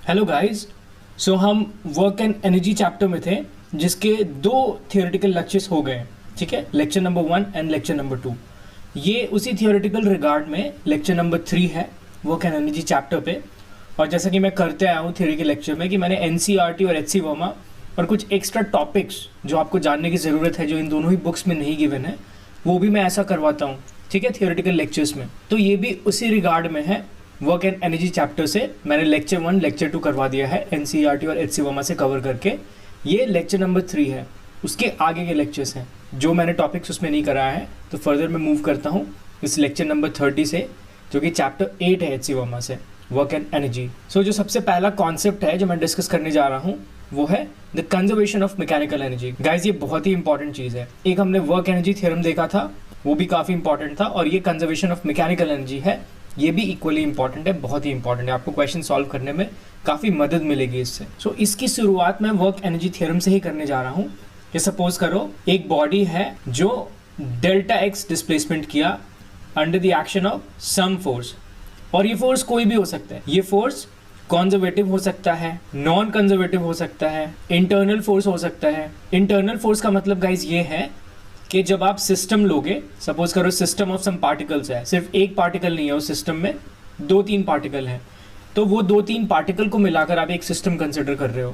Hello guys. सो हम work and energy chapter में थे जिसके दो थियोरेटिकल लेक्चर्स हो गए। ठीक है, lecture number 1 and lecture number 2। ये उसी थियोरेटिकल रिगार्ड में लेक्चर नंबर 3 है वर्क एंड एनर्जी चैप्टर पे। और जैसा कि मैं करते आया हूँ थियोरी के लेक्चर में कि मैंने एनसीईआरटी और एचसी वर्मा और कुछ एक्स्ट्रा टॉपिक्स जो आपको जानने की ज़रूरत है जो इन दोनों ही बुक्स में नहीं गिवन है वो भी मैं ऐसा करवाता हूँ। ठीक है, थियोरेटिकल लेक्चर्स में। तो ये भी उसी रिगार्ड में है। वर्क एंड एनर्जी चैप्टर से मैंने लेक्चर 1 लेक्चर 2 करवा दिया है एनसीईआरटी और एचसी वर्मा से कवर करके। ये लेक्चर नंबर 3 है, उसके आगे के लेक्चर्स हैं जो मैंने टॉपिक्स उसमें नहीं कराया है। तो फर्दर मैं मूव करता हूँ इस लेक्चर नंबर 30 से जो कि चैप्टर 8 है एचसी वर्मा से, वर्क एंड एनर्जी। सो जो सबसे पहला कॉन्सेप्ट है जो मैं डिस्कस करने जा रहा हूँ वो है the conservation of mechanical energy. Guys ये बहुत ही इंपॉर्टेंट चीज़ है। एक हमने वर्क एनर्जी थ्योरम देखा था, वो भी काफ़ी इंपॉर्टेंट था, और ये कंजर्वेशन ऑफ मैकेनिकल एनर्जी है, ये भी इक्वली इंपॉर्टेंट है, बहुत ही इंपॉर्टेंट है। आपको क्वेश्चन सॉल्व करने में काफ़ी मदद मिलेगी इससे। सो इसकी शुरुआत मैं वर्क एनर्जी थ्योरम से ही करने जा रहा हूँ। ये सपोज करो एक बॉडी है जो डेल्टा एक्स डिस्प्लेसमेंट किया under the action of some force, और ये फोर्स कोई भी हो सकता है। ये फोर्स कंजर्वेटिव हो सकता है, नॉन कंजर्वेटिव हो सकता है, इंटरनल फोर्स हो सकता है। इंटरनल फोर्स का मतलब गाइज ये है कि जब आप सिस्टम लोगे, सपोज करो सिस्टम ऑफ सम पार्टिकल्स है, सिर्फ एक पार्टिकल नहीं है उस सिस्टम में, 2-3 पार्टिकल हैं, तो वो 2-3 पार्टिकल को मिलाकर आप एक सिस्टम कंसिडर कर रहे हो।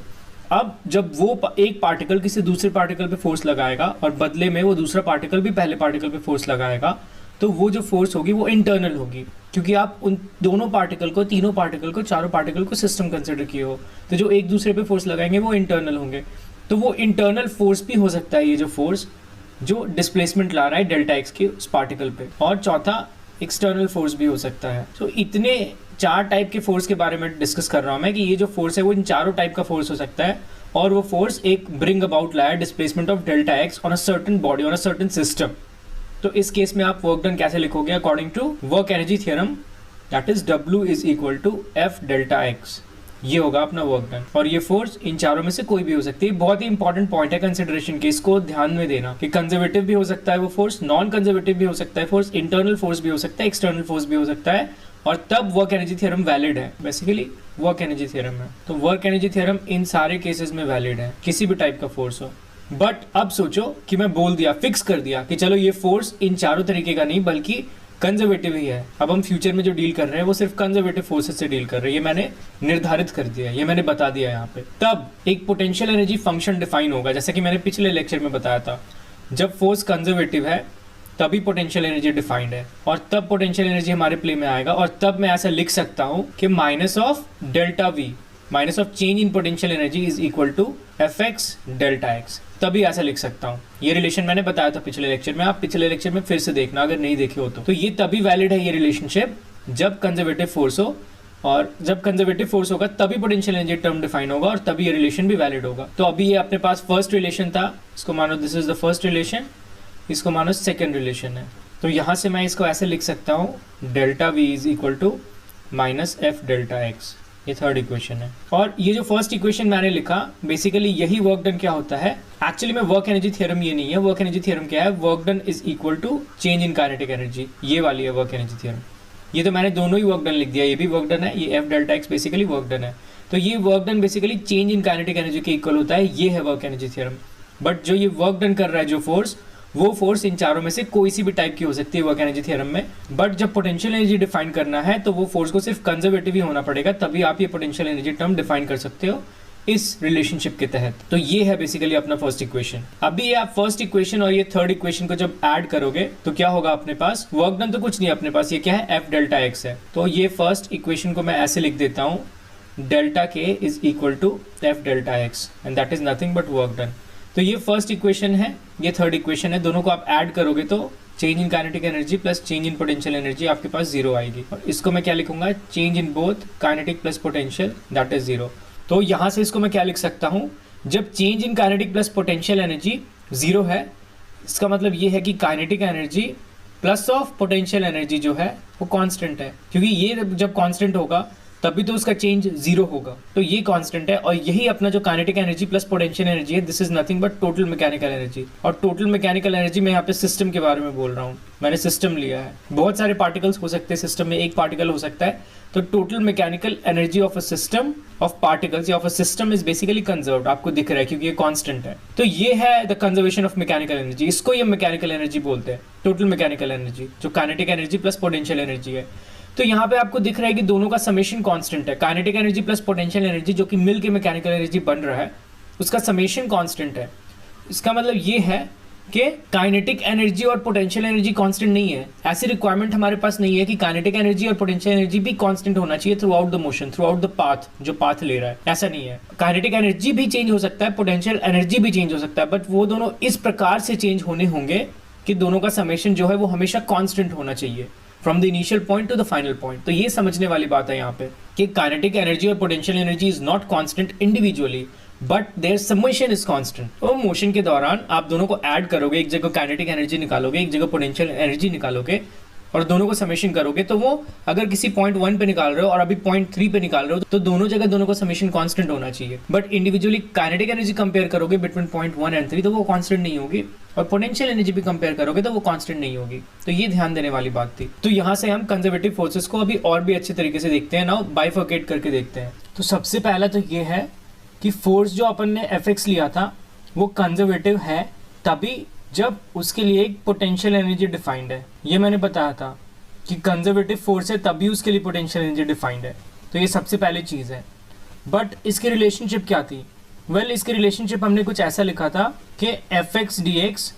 अब जब वो एक पार्टिकल किसी दूसरे पार्टिकल पे फोर्स लगाएगा और बदले में वो दूसरा पार्टिकल भी पहले पार्टिकल पे फोर्स लगाएगा, तो वो जो फोर्स होगी वो इंटरनल होगी, क्योंकि आप उन दोनों पार्टिकल को, तीनों पार्टिकल को, चारों पार्टिकल को सिस्टम कंसिडर किए हो। तो जो एक दूसरे पे फोर्स लगाएंगे वो इंटरनल होंगे। तो वो इंटरनल फोर्स भी हो सकता है, ये जो फोर्स जो डिस्प्लेसमेंट ला रहा है डेल्टा एक्स के उस पार्टिकल पे। और चौथा एक्सटर्नल फोर्स भी हो सकता है। तो इतने 4 टाइप के फोर्स के बारे में डिस्कस कर रहा हूँ मैं कि ये जो फोर्स है वो इन चारों टाइप का फोर्स हो सकता है, और वो फोर्स एक ब्रिंग अबाउट लाया displacement of delta x on a certain body, on a certain system. तो इस केस में आप वर्क डन कैसे लिखोगे according to work energy theorem, that is W is equal to F delta x. ये होगा अपना वर्क डन, और ये फोर्स इन चारों में से कोई भी हो सकती है। बहुत ही इंपॉर्टेंट पॉइंट है कंसिडरेशन के, इसको ध्यान में देना कि कंजर्वेटिव भी हो सकता है वो फोर्स, नॉन कंजर्वेटिव भी हो सकता है फोर्स, इंटरनल फोर्स भी हो सकता है, एक्सटर्नल फोर्स भी हो सकता है, और तब वर्क एनर्जी थ्योरम वैलिड है। बेसिकली वर्क एनर्जी थ्योरम है, तो वर्क एनर्जी थ्योरम इन सारे केसेस में वैलिड है, किसी भी टाइप का फोर्स हो। बट अब सोचो कि मैं बोल दिया, फिक्स कर दिया कि चलो ये फोर्स इन चारों तरीके का नहीं बल्कि कंजर्वेटिव ही है। अब हम फ्यूचर में जो डील कर रहे हैं वो सिर्फ कंजर्वेटिव फोर्सेस से डील कर रहे हैं, ये मैंने निर्धारित कर दिया है, ये मैंने बता दिया है यहाँ पे। तब एक पोटेंशियल एनर्जी फंक्शन डिफाइन होगा, जैसे कि मैंने पिछले लेक्चर में बताया था। जब फोर्स कंजर्वेटिव है तभी पोटेंशियल एनर्जी डिफाइंड है, और तब पोटेंशियल एनर्जी हमारे प्ले में आएगा, और तब मैं ऐसा लिख सकता हूँ कि minus of delta v, minus of change in potential energy is equal to F x delta x. तभी ऐसा लिख सकता हूँ। ये रिलेशन मैंने बताया था पिछले लेक्चर में, आप पिछले लेक्चर में फिर से देखना अगर नहीं देखे हो तो ये तभी वैलिड है ये रिलेशनशिप जब कंजर्वेटिव फोर्स हो, और जब कंजर्वेटिव फोर्स होगा तभी पोटेंशियल एनर्जी टर्म डिफाइन होगा, और तभी ये रिलेशन भी वैलिड होगा। तो अभी ये अपने पास फर्स्ट रिलेशन था, इसको मानो this is the first relation, इसको मानो सेकेंड रिलेशन है। तो यहाँ से मैं इसको ऐसे लिख सकता हूँ, delta we is equal to minus F delta x. ये थर्ड इक्वेशन है, और ये जो फर्स्ट इक्वेशन मैंने लिखा बेसिकली यही वर्क डन क्या होता है। एक्चुअली में वर्क एनर्जी थ्योरम ये नहीं है, वर्क एनर्जी थ्योरम क्या है, work done is equal to change in kinetic energy, ये वाली है वर्क एनर्जी थ्योरम। ये तो मैंने दोनों ही वर्क डन लिख दिया, ये भी वर्क डन है, ये F delta x basically work done है। तो ये work done basically change in kinetic energy के इक्वल होता है, ये है वर्क एनर्जी थ्योरम। बट जो ये वर्क डन कर रहा है जो फोर्स, वो फोर्स इन चारों में से कोई सी भी टाइप की हो सकती है वर्क एनर्जी थ्योरम में। बट जब पोटेंशियल एनर्जी डिफाइन करना है तो वो फोर्स को सिर्फ कंजर्वेटिव ही होना पड़ेगा, तभी आप ये पोटेंशियल एनर्जी टर्म डिफाइन कर सकते हो इस रिलेशनशिप के तहत। तो ये है बेसिकली अपना फर्स्ट इक्वेशन। अभी ये आप फर्स्ट इक्वेशन और ये थर्ड इक्वेशन को जब ऐड करोगे तो क्या होगा अपने पास, वर्क डन तो कुछ नहीं है अपने पास, ये क्या है, एफ डेल्टा एक्स है। तो ये फर्स्ट इक्वेशन को मैं ऐसे लिख देता हूँ, delta K is equal to F delta x, and that is nothing but work done. तो ये फर्स्ट इक्वेशन है, ये थर्ड इक्वेशन है, दोनों को आप ऐड करोगे तो change in kinetic energy plus change in potential energy आपके पास 0 आएगी, और इसको मैं क्या लिखूंगा, change in both kinetic plus potential that is 0। तो यहाँ से इसको मैं क्या लिख सकता हूँ, जब change in kinetic plus potential energy 0 है, इसका मतलब ये है कि kinetic energy plus of potential energy जो है वो कांस्टेंट है, क्योंकि ये जब कांस्टेंट होगा तभी तो उसका चेंज जीरो होगा। तो ये कांस्टेंट है, और यही अपना जो kinetic energy plus potential energy है, this is nothing but total mechanical energy. और टोटल मैकेनिकल एनर्जी में यहाँ पे सिस्टम के बारे में बोल रहा हूँ, मैंने सिस्टम लिया है। बहुत सारे पार्टिकल्स हो सकते हैं सिस्टम में, एक पार्टिकल हो सकता है। तो total mechanical energy of a system of particles या of a system is basically conserved, आपको दिख रहा है क्योंकि ये कांस्टेंट है। तो ये है the conservation of mechanical energy, इसको ये मैकेनिकल एनर्जी बोलते हैं, टोटल मैकेनिकल एनर्जी, जो kinetic energy plus potential energy है। तो यहाँ पे आपको दिख रहा है कि दोनों का समेशन कांस्टेंट है। Kinetic energy plus potential energy जो कि मिल के मैकेनिकल एनर्जी बन रहा है, उसका समेशन कांस्टेंट है। इसका मतलब ये है कि काइनेटिक एनर्जी और पोटेंशियल एनर्जी कांस्टेंट नहीं है। ऐसी रिक्वायरमेंट हमारे पास नहीं है कि काइनेटिक एनर्जी और पोटेंशियल एनर्जी भी कांस्टेंट होना चाहिए through out the motion, through out the path, जो पाथ ले रहा है, ऐसा नहीं है। काइनेटिक एनर्जी भी चेंज हो सकता है, पोटेंशियल एनर्जी भी चेंज हो सकता है, बट वो दोनों इस प्रकार से चेंज होने होंगे कि दोनों का समेशन जो है वो हमेशा कांस्टेंट होना चाहिए from the initial point to the final point. तो ये समझने वाली बात है यहाँ पे कि काइनेटिक एनर्जी और potential energy is not constant individually, but their summation is constant. तो मोशन के दौरान आप दोनों को ऐड करोगे, एक जगह काइनेटिक एनर्जी निकालोगे, एक जगह पोटेंशियल एनर्जी निकालोगे, और दोनों को समेशन करोगे, तो वो अगर किसी पॉइंट 1 पे निकाल रहे हो और अभी पॉइंट 3 पे निकाल रहे हो, तो दोनों जगह दोनों का समेशन कांस्टेंट होना चाहिए। But individually kinetic energy compare करोगे बिटवीन पॉइंट 1 एंड 3, तो वो कांस्टेंट नहीं होगी, और पोटेंशियल एनर्जी भी कंपेयर करोगे तो वो कांस्टेंट नहीं होगी। तो ये ध्यान देने वाली बात थी। तो यहाँ से हम कंजर्वेटिव फोर्सेस को अभी और भी अच्छे तरीके से देखते हैं, नाउ बाइफर्केट करके देखते हैं। तो सबसे पहला तो ये है कि फोर्स जो अपन ने Fx लिया था वो कंजर्वेटिव है तभी जब उसके लिए एक पोटेंशियल एनर्जी डिफाइंड है। ये मैंने बताया था कि कंजर्वेटिव फोर्स है तभी उसके लिए पोटेंशियल एनर्जी डिफाइंड है। तो ये सबसे पहली चीज़ है। बट इसकी रिलेशनशिप क्या थी? वेल, इसकी रिलेशनशिप हमने कुछ ऐसा लिखा था कि Fx dx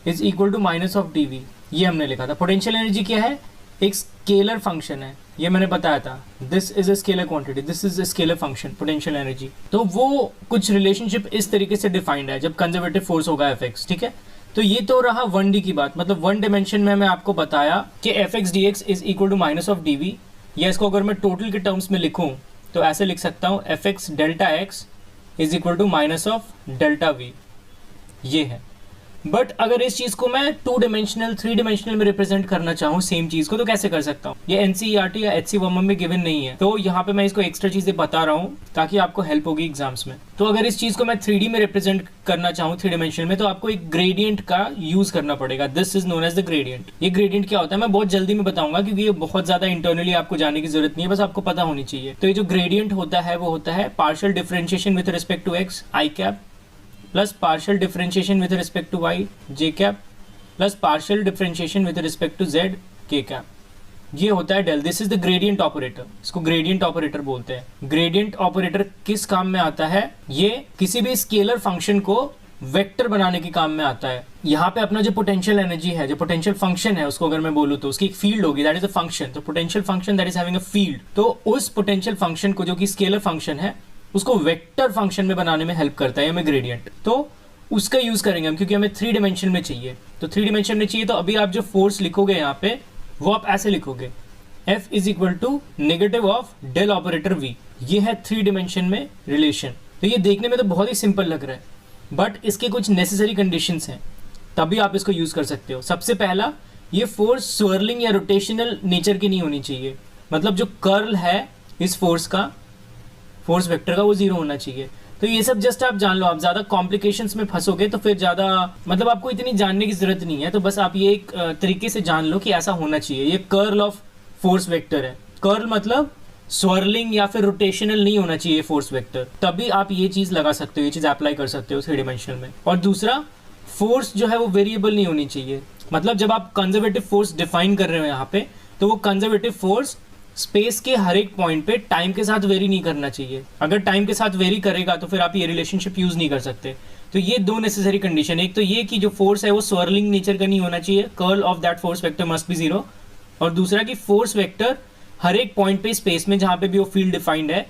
is equal to minus of dv, ये हमने लिखा था। पोटेंशियल एनर्जी क्या है? एक स्केलर फंक्शन है, ये मैंने बताया था। This is a scalar quantity, this is a scalar function, potential energy. तो वो कुछ रिलेशनशिप इस तरीके से डिफाइंड है जब कंजर्वेटिव फोर्स होगा Fx, ठीक है। तो ये तो रहा 1D की बात, मतलब 1 डायमेंशन में मैं आपको बताया कि Fx dx is equal to minus of dv, या इसको अगर मैं टोटल के टर्म्स में लिखूं तो ऐसे लिख सकता हूँ Fx delta x is equal to minus of delta v, ये है। बट अगर इस चीज को मैं 2 डायमेंशनल 3 डायमेंशनल में रिप्रेजेंट करना चाहूँ सेम चीज को, तो कैसे कर सकता हूँ? ये NCERT या HCVM में गिवन नहीं है, तो यहाँ पे मैं इसको एक्स्ट्रा चीजें बता रहा हूँ ताकि आपको हेल्प होगी एग्जाम्स में। तो अगर इस चीज को मैं 3D में रिप्रेजेंट करना चाहूँ 3 डायमेंशनल में, तो आपको एक ग्रेडियंट का यूज करना पड़ेगा। This is known as the gradient. ये ग्रेडियंट क्या होता है मैं बहुत जल्दी में बताऊंगा, क्योंकि ये बहुत ज्यादा इंटरनली आपको जाने की जरूरत नहीं है, बस आपको पता होनी चाहिए। तो ये जो ग्रेडियंट होता है वो होता है partial differentiation with respect to x i cap plus partial differentiation with respect to y j cap plus partial differentiation with respect to z k cap, ये होता है del. This is the gradient operator, इसको gradient operator बोलते हैं। Gradient operator किस काम में आता है? ये किसी भी स्केलर फंक्शन को वेक्टर बनाने के काम में आता है। यहाँ पे अपना जो पोटेंशियल एनर्जी है, जो पोटेंशियल फंक्शन है, उसको अगर मैं बोलूँ तो उसकी एक फील्ड होगी, दैट इज अ फंक्शन। तो potential function that is having a field, तो उस पोटेंशियल फंक्शन को जो कि स्केलर फंक्शन है उसको वेक्टर फंक्शन में बनाने में हेल्प करता है हमें ग्रेडियंट। तो उसका यूज करेंगे हम, क्योंकि हमें 3 डायमेंशन में चाहिए। तो 3 डायमेंशन में चाहिए, तो अभी आप जो फोर्स लिखोगे यहाँ पे वो आप ऐसे लिखोगे F is equal to negative of del operator V, ये है 3 डायमेंशन में रिलेशन। तो ये देखने में तो बहुत ही सिंपल लग रहा है, बट इसके कुछ नेसेसरी कंडीशंस हैं, तभी आप इसको यूज कर सकते हो। सबसे पहला, ये फोर्स स्वर्लिंग या रोटेशनल नेचर की नहीं होनी चाहिए, मतलब जो कर्ल है इस फोर्स का, फोर्स वेक्टर का, वो 0 होना चाहिए। तो ये सब जस्ट आप जान लो, आप ज्यादा कॉम्प्लिकेशंस में फंसोगे तो फिर ज्यादा मतलब आपको इतनी जानने की जरूरत नहीं है। तो बस आप ये एक तरीके से जान लो कि ऐसा होना चाहिए। ये कर्ल ऑफ फोर्स वेक्टर है। कर्ल मतलब स्वर्लिंग या फिर रोटेशनल नहीं होना चाहिए फोर्स वेक्टर, तभी आप ये चीज लगा सकते हो, ये चीज अप्लाई कर सकते हो 3 डायमेंशन में। और दूसरा, फोर्स जो है वो वेरिएबल नहीं होनी चाहिए, मतलब जब आप कंजर्वेटिव फोर्स डिफाइन कर रहे हो यहाँ पे, तो वो कंजर्वेटिव फोर्स स्पेस के हर एक पॉइंट पे टाइम के साथ वेरी नहीं करना चाहिए। अगर टाइम के साथ वेरी करेगा तो फिर आप ये रिलेशनशिप यूज नहीं कर सकते। तो ये 2 नेसेसरी कंडीशन, एक तो ये कि जो फोर्स है वो स्वर्लिंग नेचर का नहीं होना चाहिए, curl of that force vector must be 0, और दूसरा कि फोर्स वेक्टर हर एक पॉइंट पे स्पेस में जहाँ पे भी वो फील्ड डिफाइंड है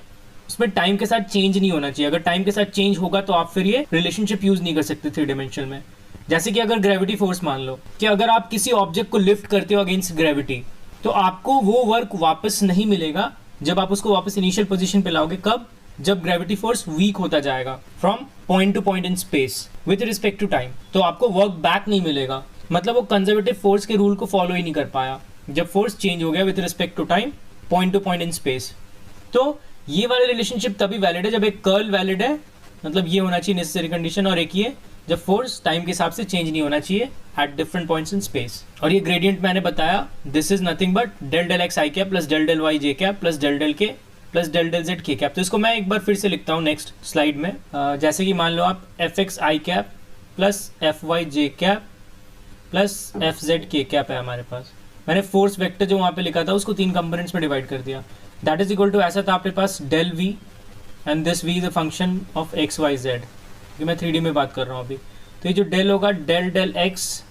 उसमें टाइम के साथ चेंज नहीं होना चाहिए। अगर टाइम के साथ चेंज होगा तो आप फिर ये रिलेशनशिप यूज नहीं कर सकते 3 डायमेंशन में। जैसे कि अगर ग्रेविटी फोर्स मान लो कि अगर आप किसी ऑब्जेक्ट को लिफ्ट करते हो अगेंस्ट ग्रेविटी, तो आपको वो वर्क वापस नहीं मिलेगा जब आप उसको वापस इनिशियल पोजीशन पे लाओगे। कब? जब ग्रेविटी फोर्स वीक होता जाएगा from point to point in space with respect to time, तो आपको वर्क बैक नहीं मिलेगा, मतलब वो कंजर्वेटिव फोर्स के रूल को फॉलो ही नहीं कर पाया। जब फोर्स चेंज हो गया with respect to time, point to point in space, तो ये वाला रिलेशनशिप तभी वैलिड है जब एक कर्ल वैलिड है, मतलब ये होना चाहिए नेसेसरी कंडीशन, और एक ये जब फोर्स टाइम के हिसाब से चेंज नहीं होना चाहिए at different points in space. और ये ग्रेडियंट मैंने बताया, this is nothing but del del X I cap plus del del Y J cap plus del del K plus del del Z K cap. तो इसको मैं एक बार फिर से लिखता हूँ नेक्स्ट स्लाइड में। जैसे कि मान लो आप F x I cap plus F Y J cap plus F Z K cap है हमारे पास। मैंने फोर्स वेक्टर जो वहाँ पे लिखा था उसको 3 कंपोनेंट्स में डिवाइड कर दिया। दैट इज इक्वल टू, ऐसा था आपके पास del V and this V is a function of X Y Z, कि मैं 3D में बात कर रहा हूँ अभी। तो ये जो डेल होगा del del X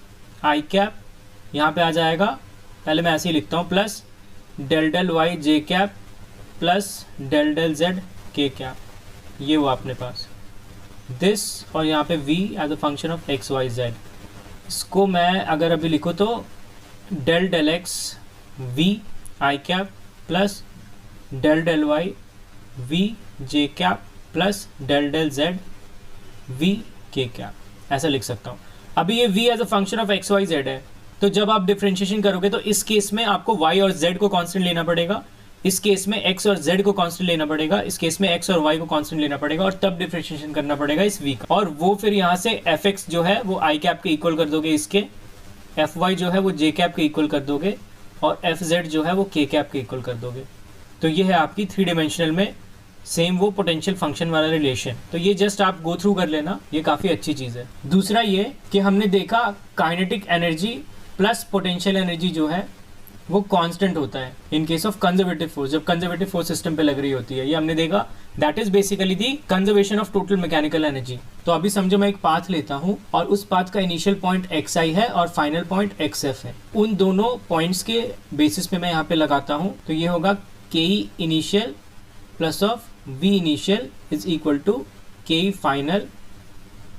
I cap यहाँ पे आ जाएगा, पहले मैं ऐसे ही लिखता हूँ, plus del del Y J cap plus del del Z K cap, ये हुआ अपने पास दिस, और यहाँ पे v as a function of X Y Z. इसको मैं अगर अभी लिखूँ तो del del X v I cap plus del del Y v J cap plus del del Z v K cap, ऐसा लिख सकता हूँ। अभी ये v as a function of X Y Z है, तो जब आप डिफरेंशिएशन करोगे तो इस केस में आपको y और z को कांस्टेंट लेना पड़ेगा, इस केस में x और z को कांस्टेंट लेना पड़ेगा, इस केस में x और y को कांस्टेंट लेना पड़ेगा, और तब डिफरेंशिएशन करना पड़ेगा इस v का। और वो फिर यहाँ से fx जो है वो i कैप के इक्वल कर दोगे इसके, fy जो है वो j कैप के इक्वल कर दोगे, और fz जो है वो k कैप के इक्वल कर दोगे। तो ये है आपकी 3 डायमेंशनल में सेम वो पोटेंशियल फंक्शन वाला रिलेशन। तो ये जस्ट आप गो थ्रू कर लेना, ये काफ़ी अच्छी चीज़ है। दूसरा ये कि हमने देखा kinetic energy plus potential energy जो है वो कांस्टेंट होता है in case of conservative force, जब कंजर्वेटिव फोर्स सिस्टम पे लग रही होती है, ये हमने देखा। That is basically the conservation of total mechanical energy. तो अभी समझो मैं एक पाथ लेता हूँ और उस पाथ का इनिशियल पॉइंट एक्स आई है और फाइनल पॉइंट एक्स एफ है। उन दोनों पॉइंट्स के बेसिस पे मैं यहाँ पे लगाता हूँ, तो ये होगा K E initial plus of V initial is equal to K E final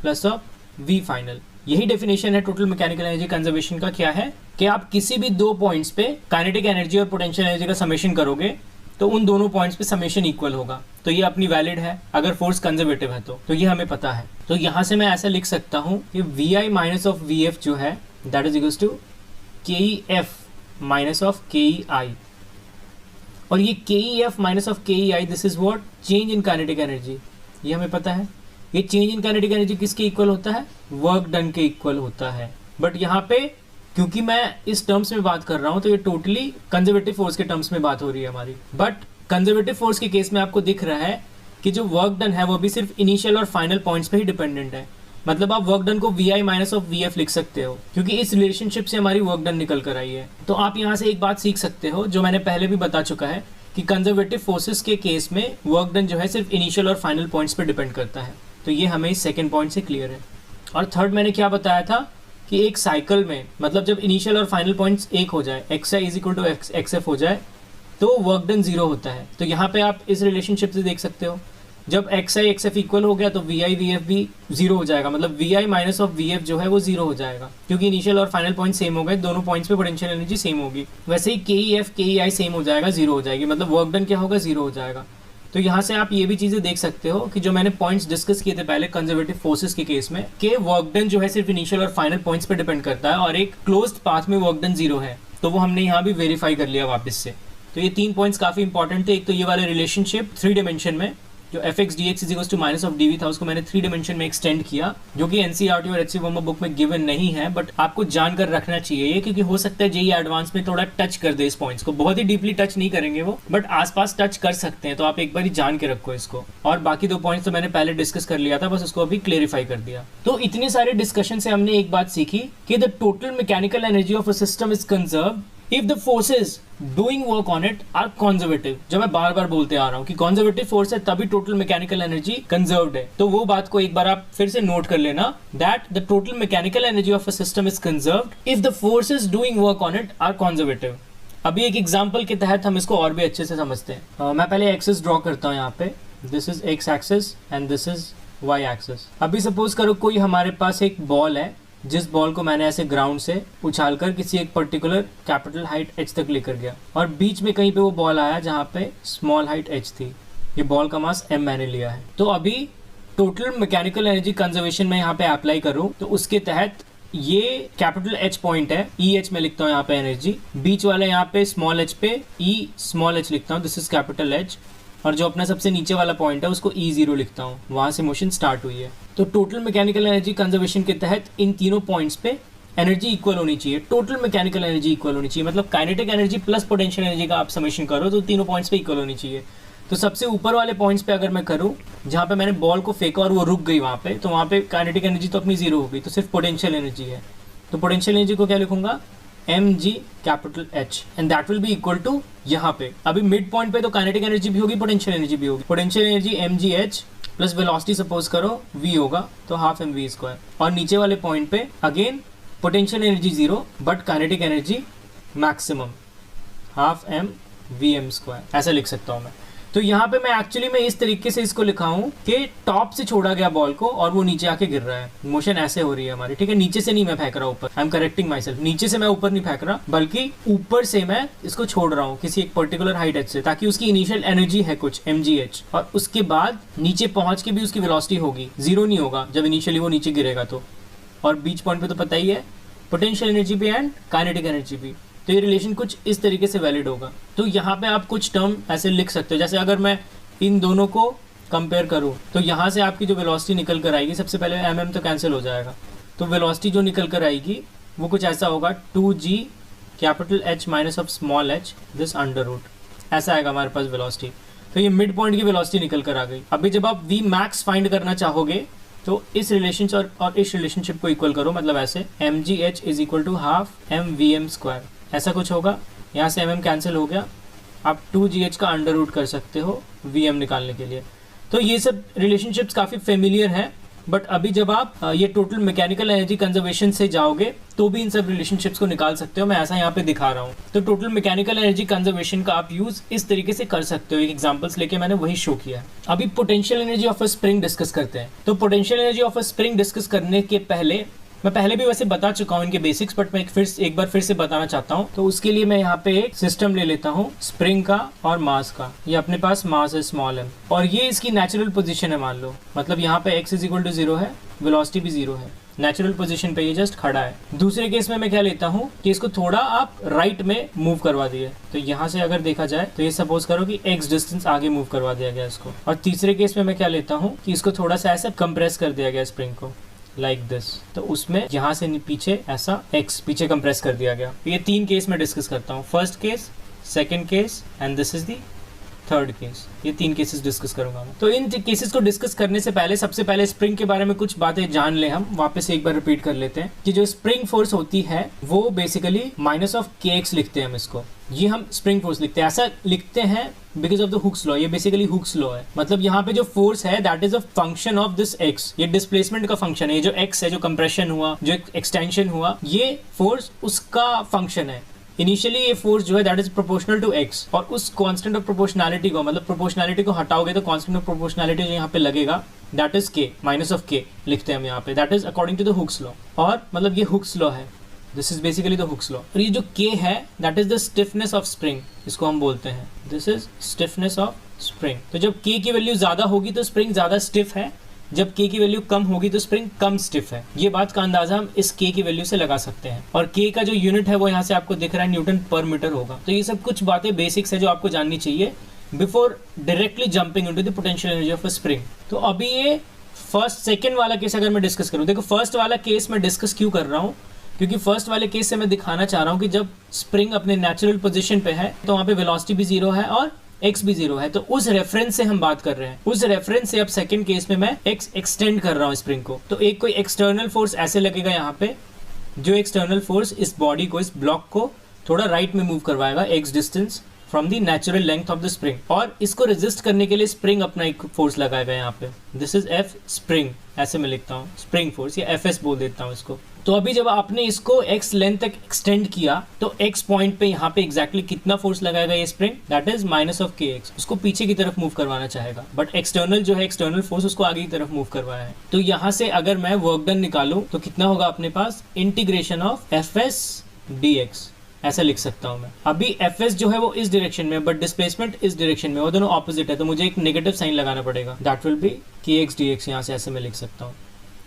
plus of V final. यही डेफिनेशन है टोटल मैकेनिकल एनर्जी कंजर्वेशन का। क्या है कि आप किसी भी 2 पॉइंट्स पे काइनेटिक एनर्जी और पोटेंशियल एनर्जी का समेशन करोगे तो उन दोनों पॉइंट्स पे समेशन इक्वल होगा। तो ये अपनी वैलिड है अगर फोर्स कंजर्वेटिव है तो ये हमें पता है। तो यहाँ से मैं ऐसा लिख सकता हूँ कि V I minus of V F जो है that is equal to K E F minus of K E आई, और ये के E F minus of K E I this is what change in kinetic energy. ये हमें पता है। ये चेंज इन काइनेटिक एनर्जी किसके इक्वल होता है? वर्क डन के इक्वल होता है। बट यहाँ पे क्योंकि मैं इस टर्म्स में बात कर रहा हूँ तो ये टोटली कंजर्वेटिव फोर्स के टर्म्स में बात हो रही है हमारी। बट कंजर्वेटिव फोर्स के केस में आपको दिख रहा है कि जो वर्क डन है वो भी सिर्फ इनिशियल और फाइनल पॉइंट्स पे ही डिपेंडेंट है। मतलब आप वर्क डन को V I minus of V F लिख सकते हो क्योंकि इस रिलेशनशिप से हमारी वर्क डन निकल कर आई है। तो आप यहाँ से एक बात सीख सकते हो जो मैंने पहले भी बता चुका है कि कंजर्वेटिव फोर्सेस के केस में वर्क डन जो है सिर्फ इनिशियल और फाइनल पॉइंट्स पे डिपेंड करता है। तो ये हमें इस सेकंड पॉइंट से क्लियर है। और थर्ड मैंने क्या बताया था कि एक साइकिल में मतलब जब इनिशियल और फाइनल पॉइंट्स एक हो जाए, X I is equal to X F हो जाए, तो वर्क डन 0 होता है। तो यहाँ पे आप इस रिलेशनशिप से देख सकते हो जब एक्स आई एक्स एफ इक्वल हो गया तो वी आई वी एफ भी 0 हो जाएगा। मतलब V I minus of V F जो है वो 0 हो जाएगा क्योंकि इनिशियल और फाइनल पॉइंट सेम हो गए, दोनों पॉइंट्स पे पोटेंशियल एनर्जी सेम होगी। वैसे ही के ई एफ के ई आई सेम हो जाएगा, 0 हो जाएगी। मतलब वर्क डन क्या होगा? 0 हो जाएगा। तो यहाँ से आप ये भी चीज़ें देख सकते हो कि जो मैंने पॉइंट्स डिस्कस किए थे पहले कंजर्वेटिव फोर्सेस के केस में कि वर्क डन जो है सिर्फ इनिशियल और फाइनल पॉइंट्स पे डिपेंड करता है और एक क्लोज्ड पाथ में वर्क डन 0 है, तो वो हमने यहाँ भी वेरीफाई कर लिया वापस से। तो ये 3 पॉइंट्स काफ़ी इंपॉर्टेंट थे। एक तो ये वाला रिलेशनशिप 3 डायमेंशन में जो F X D X is equal to minus of D V था उसको मैंने 3 डायमेंशन में एक्सटेंड किया, जो कि एनसीईआरटी और एचसी वर्मा बुक में गिवन नहीं है, बट आपको जानकर रखना चाहिए ये, क्योंकि हो सकता है जेईई एडवांस में थोड़ा टच कर दे इस पॉइंट्स को। बहुत ही डीपली टच नहीं करेंगे वो, बट आसपास टच कर सकते हैं। तो आप एक बार ही जान के रखो इसको। और बाकी 2 पॉइंट्स तो मैंने पहले डिस्कस कर लिया था, बस उसको अभी क्लेरिफाई कर दिया। तो इतने सारे डिस्कशन से हमने एक बात सीखी कि the total mechanical energy of a system is conserved if the forces doing work on it are conservative। जो मैं बार बार बोलते आ रहा हूँ कि conservative force है तभी total mechanical energy conserved है। तो वो बात को एक बार आप फिर से नोट कर लेना that the total mechanical energy of a system is conserved if the forces doing work on it are conservative। अभी एक एग्जाम्पल के तहत हम इसको और भी अच्छे से समझते हैं। मैं पहले एक्सिस ड्रॉ करता हूँ यहाँ पे। This is X axis and this is Y axis. अभी सपोज करो कोई हमारे पास एक बॉल है जिस बॉल को मैंने ऐसे ग्राउंड से उछालकर किसी एक पर्टिकुलर कैपिटल हाइट h तक लेकर गया और बीच में कहीं पे वो बॉल आया जहाँ पे स्मॉल हाइट h थी। ये बॉल का मास m मैंने लिया है। तो अभी टोटल मैकेनिकल एनर्जी कंजर्वेशन में यहाँ पे अप्लाई करूँ तो उसके तहत ये कैपिटल H पॉइंट है, EH में लिखता हूँ यहाँ पे एनर्जी, बीच वाले यहाँ पे स्मॉल h पे E स्मॉल h लिखता हूँ, दिस इज कैपिटल H, और जो अपना सबसे नीचे वाला पॉइंट है उसको E0 लिखता हूँ, वहाँ से मोशन स्टार्ट हुई है। तो टोटल मैकेनिकल एनर्जी कंजर्वेशन के तहत इन तीनों पॉइंट्स पे एनर्जी इक्वल होनी चाहिए, टोटल मैकेनिकल एनर्जी इक्वल होनी चाहिए, मतलब kinetic energy plus potential energy का आप समेशन करो तो तीनों पॉइंट्स पे इक्वल होनी चाहिए। तो सबसे ऊपर वाले पॉइंट्स पे अगर मैं करूँ, जहाँ पे मैंने बॉल को फेंका और वो रुक गई वहाँ पे, तो वहाँ पे काइनेटिक एनर्जी तो अपनी जीरो हो गई, तो सिर्फ पोटेंशियल एनर्जी है। तो पोटेंशियल एनर्जी को क्या लिखूंगा, mg capital H and that will be equal to, यहाँ पे अभी मिड पॉइंट पे तो काइनेटिक एनर्जी भी होगी, पोटेंशियल एनर्जी भी होगी। Potential energy mgh plus velocity suppose करो v होगा, तो हाफ mv²। और नीचे वाले पॉइंट पे again potential energy zero but kinetic energy maximum, half mvm², ऐसा लिख सकता हूँ मैं। तो यहाँ पे मैं एक्चुअली मैं इस तरीके से इसको लिखा हूँ कि टॉप से छोड़ा गया बॉल को और वो नीचे आके गिर रहा है, मोशन ऐसे हो रही है हमारी, ठीक है। नीचे से नहीं मैं फेंक रहा ऊपर, I am correcting my self, नीचे से मैं ऊपर नहीं फेंक रहा, बल्कि ऊपर से मैं इसको छोड़ रहा हूँ किसी एक पर्टिकुलर हाइट एच से, ताकि उसकी इनिशियल एनर्जी है कुछ mgh, और उसके बाद नीचे पहुंच के भी उसकी वेलोसिटी होगी, जीरो नहीं होगा जब इनिशियली वो नीचे गिरेगा तो। और बीच पॉइंट पे तो पता ही है पोटेंशियल एनर्जी भी एंड काइनेटिक एनर्जी भी, तो ये रिलेशन कुछ इस तरीके से वैलिड होगा। तो यहाँ पे आप कुछ टर्म ऐसे लिख सकते हो, जैसे अगर मैं इन दोनों को कंपेयर करूँ तो यहाँ से आपकी जो वेलोसिटी निकल कर आएगी, सबसे पहले mm तो कैंसिल हो जाएगा, तो वेलोसिटी जो निकल कर आएगी वो कुछ ऐसा होगा 2g capital H minus of small h this under root, ऐसा आएगा हमारे पास वेलोसिटी। तो ये मिड पॉइंट की वेलोसिटी निकल कर आ गई। अभी जब आप v मैक्स फाइंड करना चाहोगे तो इस रिलेशनशिप और इस रिलेशनशिप को इक्वल करो, मतलब ऐसे mgh is equal to half mvm², ऐसा कुछ होगा। यहाँ से mm कैंसिल हो गया, आप 2gh का अंडर रूट कर सकते हो vm निकालने के लिए। तो ये सब रिलेशनशिप्स काफ़ी फेमिलियर हैं, बट अभी जब आप ये टोटल मैकेनिकल एनर्जी कंजर्वेशन से जाओगे तो भी इन सब रिलेशनशिप्स को निकाल सकते हो, मैं ऐसा यहाँ पे दिखा रहा हूँ। तो टोटल मैकेनिकल एनर्जी कंजर्वेशन का आप यूज इस तरीके से कर सकते हो, एक एग्जांपल्स लेके मैंने वही शो किया। अभी potential energy of a spring discuss करते हैं। तो potential energy of a spring discuss करने के पहले, मैं पहले भी वैसे बता चुका हूँ इनके बेसिक्स, बट मैं एक बार फिर से बताना चाहता हूँ। तो उसके लिए मैं यहाँ पे एक सिस्टम ले लेता हूँ स्प्रिंग का और मास का। ये अपने पास मास है स्मॉल m, और ये इसकी नेचुरल पोजीशन है मान लो, मतलब यहाँ पे x इज इक्वल टू 0 है, वेलोसिटी भी 0 है, नेचुरल पोजीशन पे ये जस्ट खड़ा है। दूसरे केस में मैं क्या लेता हूँ कि इसको थोड़ा आप राइट में मूव करवा दिए, तो यहाँ से अगर देखा जाए तो ये सपोज करो कि x डिस्टेंस आगे मूव करवा दिया गया इसको। और तीसरे केस में मैं क्या लेता हूँ कि इसको थोड़ा सा ऐसा कंप्रेस कर दिया गया स्प्रिंग को, लाइक दिस, तो उसमें यहाँ से पीछे ऐसा x पीछे कंप्रेस कर दिया गया। ये तीन केस में डिस्कस करता हूँ, first case, second case and this is the third case. ये तीन केसेस डिस्कस करूंगा मैं। तो इन केसेस को डिस्कस करने से पहले सबसे पहले स्प्रिंग के बारे में कुछ बातें जान ले, हम वापस एक बार रिपीट कर लेते हैं कि जो स्प्रिंग फोर्स होती है वो बेसिकली माइनस ऑफ kx लिखते हैं हम इसको, ये हम स्प्रिंग फोर्स लिखते हैं, ऐसा लिखते हैं because of the Hooke's law. ये बेसिकली हुक्स लॉ है, मतलब यहाँ पे जो फोर्स है that is a function of this x, ये डिस्प्लेसमेंट का फंक्शन है। ये जो x है, जो कंप्रेशन हुआ, जो एक्सटेंशन हुआ, ये फोर्स उसका फंक्शन है। इनिशियली ये फोर्स जो है that is proportional to x, और उस कांस्टेंट ऑफ प्रोपोर्शनैलिटी को, मतलब प्रोपोर्शनैलिटी को हटाओगे तो कांस्टेंट ऑफ प्रोपोर्शनैलिटी जो यहाँ पे लगेगा that is k, minus of k लिखते हैं हम यहाँ पे, that is according to the Hooke's law. और मतलब ये हुक्स लॉ है, this is basically the Hooke's law. और ये जो k है that is the stiffness of spring, इसको हम बोलते हैं, this is stiffness of spring. तो जब k की वैल्यू ज्यादा होगी तो स्प्रिंग ज्यादा स्टिफ है, जब k की वैल्यू कम होगी तो स्प्रिंग कम स्टिफ है। ये बात का अंदाजा हम इस k की वैल्यू से लगा सकते हैं, और k का जो यूनिट है वो यहाँ से आपको दिख रहा है न्यूटन पर मीटर होगा। तो ये सब कुछ बातें बेसिक्स है जो आपको जाननी चाहिए before directly jumping into the potential energy of a spring. तो अभी ये फर्स्ट सेकेंड वाला केस अगर मैं डिस्कस करूँ, देखो फर्स्ट वाला केस मैं डिस्कस क्यों कर रहा हूँ, क्योंकि फर्स्ट वाले केस से मैं दिखाना चाह रहा हूँ कि जब स्प्रिंग अपने नेचुरल पोजीशन पे है तो वहाँ पे वेलोसिटी भी 0 है और x भी 0 है, तो उस रेफरेंस से हम बात कर रहे हैं। उस रेफरेंस से अब सेकंड केस में मैं x एक्सटेंड कर रहा हूँ स्प्रिंग को, तो एक कोई एक्सटर्नल फोर्स ऐसे लगेगा यहाँ पे, जो एक्सटर्नल फोर्स इस बॉडी को, इस ब्लॉक को थोड़ा राइट में मूव करवाएगा x distance from the natural length of the spring, और इसको रेजिस्ट करने के लिए स्प्रिंग अपना एक फोर्स लगाएगा यहाँ पे, दिस इज F स्प्रिंग, ऐसे मैं लिखता हूँ स्प्रिंग फोर्स, या FS बोल देता हूँ इसको। तो अभी जब आपने इसको x लेंथ तक एक्सटेंड किया तो x पॉइंट पे यहाँ पे एग्जैक्टली कितना फोर्स लगाएगा ये spring, that is minus of kx, उसको पीछे की तरफ मूव करवाना चाहेगा, बट एक्सटर्नल जो है, एक्सटर्नल फोर्स उसको आगे की तरफ मूव करवाया है। तो यहाँ से अगर मैं वर्क डन निकालूं तो कितना होगा अपने पास, इंटीग्रेशन ऑफ Fs dx, ऐसा लिख सकता हूँ मैं। अभी Fs जो है वो इस डायरेक्शन में, बट डिस्प्लेसमेंट इस डायरेक्शन में, वो दोनों ऑपोजिट है, तो मुझे एक नेगेटिव साइन लगाना पड़ेगा, that will B kx dx, यहाँ से ऐसे मैं लिख सकता हूँ।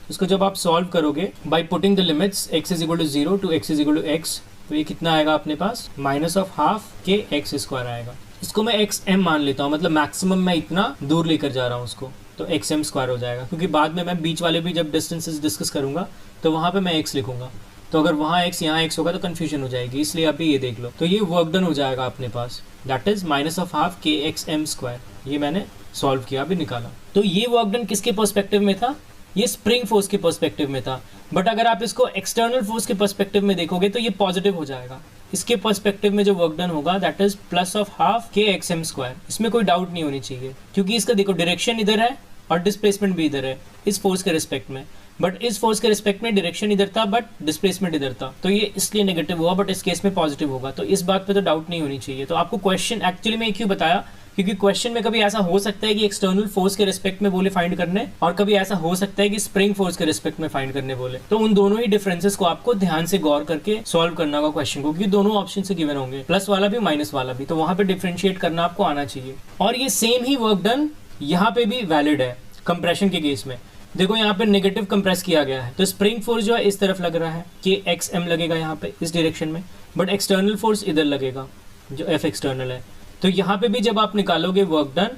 उसको जब आप सॉल्व करोगे by putting the limits x is equal to 0 to x is equal to x, तो ये कितना आएगा अपने पास, minus of half K x square आएगा। इसको मैं एक्स एम मान लेता हूँ, मतलब मैक्सिमम मैं इतना दूर लेकर जा रहा हूँ उसको, तो एक्स एम स्क्वायर हो जाएगा, क्योंकि बाद में मैं बीच वाले भी जब डिस्टेंसेस डिस्कस करूंगा तो वहाँ पे मैं एक्स लिखूंगा, तो अगर वहाँ एक्स यहाँ एक्स होगा तो कन्फ्यूजन हो जाएगी, इसलिए अभी ये देख लो। तो ये वर्क डन हो जाएगा अपने पास, that is minus of half K X M square. ये मैंने सॉल्व किया, अभी निकाला। तो ये वर्क डन किसके पर्सपेक्टिव में था? ये स्प्रिंग फोर्स के पर्सपेक्टिव में था। बट अगर आप इसको एक्सटर्नल फोर्स के पर्सपेक्टिव में देखोगे तो ये पॉजिटिव हो जाएगा। इसके पर्सपेक्टिव में जो वर्क डन होगा that is plus of half K X M square. इसमें कोई डाउट नहीं होनी चाहिए, क्योंकि इसका देखो डायरेक्शन इधर है और डिस्प्लेसमेंट भी इधर है इस फोर्स के रिस्पेक्ट में, बट इस फोर्स के रिस्पेक्ट में डायरेक्शन इधर था बट डिस्प्लेसमेंट इधर था, तो ये इसलिए नेगेटिव हुआ, बट इस केस में पॉजिटिव होगा। तो इस बात पे तो डाउट नहीं होनी चाहिए। तो आपको क्वेश्चन एक्चुअली में क्यों बताया, क्योंकि क्वेश्चन में कभी ऐसा हो सकता है कि एक्सटर्नल फोर्स के रिस्पेक्ट में बोले फाइंड करने, और कभी ऐसा हो सकता है कि स्प्रिंग फोर्स के रिस्पेक्ट में फाइंड करने बोले। तो उन दोनों ही डिफरेंसेस को आपको ध्यान से गौर करके सॉल्व करना होगा क्वेश्चन को, क्योंकि दोनों ऑप्शन से गिवन होंगे, प्लस वाला भी माइनस वाला भी, तो वहां पे डिफरेंशिएट करना आपको आना चाहिए। और ये सेम ही वर्क डन यहाँ पे भी वैलिड है कंप्रेशन के केस में। देखो यहाँ पे नेगेटिव कंप्रेस किया गया है, तो स्प्रिंग फोर्स जो है इस तरफ लग रहा है कि एक्स एम लगेगा यहाँ पे इस डायरेक्शन में, बट एक्सटर्नल फोर्स इधर लगेगा जो एफ एक्सटर्नल है। तो यहाँ पे भी जब आप निकालोगे वर्क डन,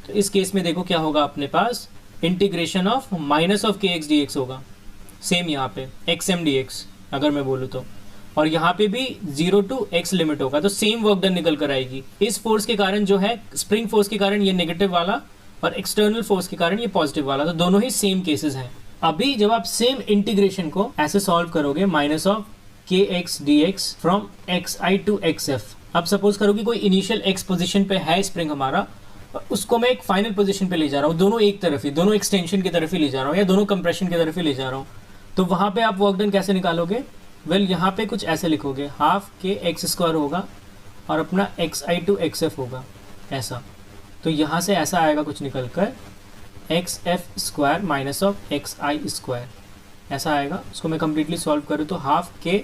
तो इस केस में देखो क्या होगा, अपने पास integration of minus of K X D x होगा, सेम यहाँ पे एक्स एम डी एक्स अगर मैं बोलूँ तो, और यहाँ पे भी 0 to x लिमिट होगा, तो सेम वर्क डन निकल कर आएगी। इस फोर्स के कारण जो है, स्प्रिंग फोर्स के कारण ये नेगेटिव वाला, और एक्सटर्नल फोर्स के कारण ये पॉजिटिव वाला, तो दोनों ही सेम केसेस हैं। अभी जब आप सेम इंटीग्रेशन को ऐसे सॉल्व करोगे, minus of K X D X from X I to X F. अब सपोज करो कि कोई इनिशियल एक्स पोजीशन पे है स्प्रिंग हमारा, और उसको मैं एक फाइनल पोजीशन पे ले जा रहा हूँ, दोनों एक तरफ ही, दोनों एक्सटेंशन की तरफ ही ले जा रहा हूँ, या दोनों कंप्रेशन की तरफ ही ले जा रहा हूँ। तो वहाँ पे आप वर्क डन कैसे निकालोगे? वेल यहाँ पे कुछ ऐसे लिखोगे, हाफ के एक्स स्क्वायर होगा और अपना X I to X F होगा ऐसा। तो यहाँ से ऐसा आएगा कुछ निकल कर x F square minus of x I square ऐसा आएगा। उसको मैं कम्प्लीटली सॉल्व करूँ तो half K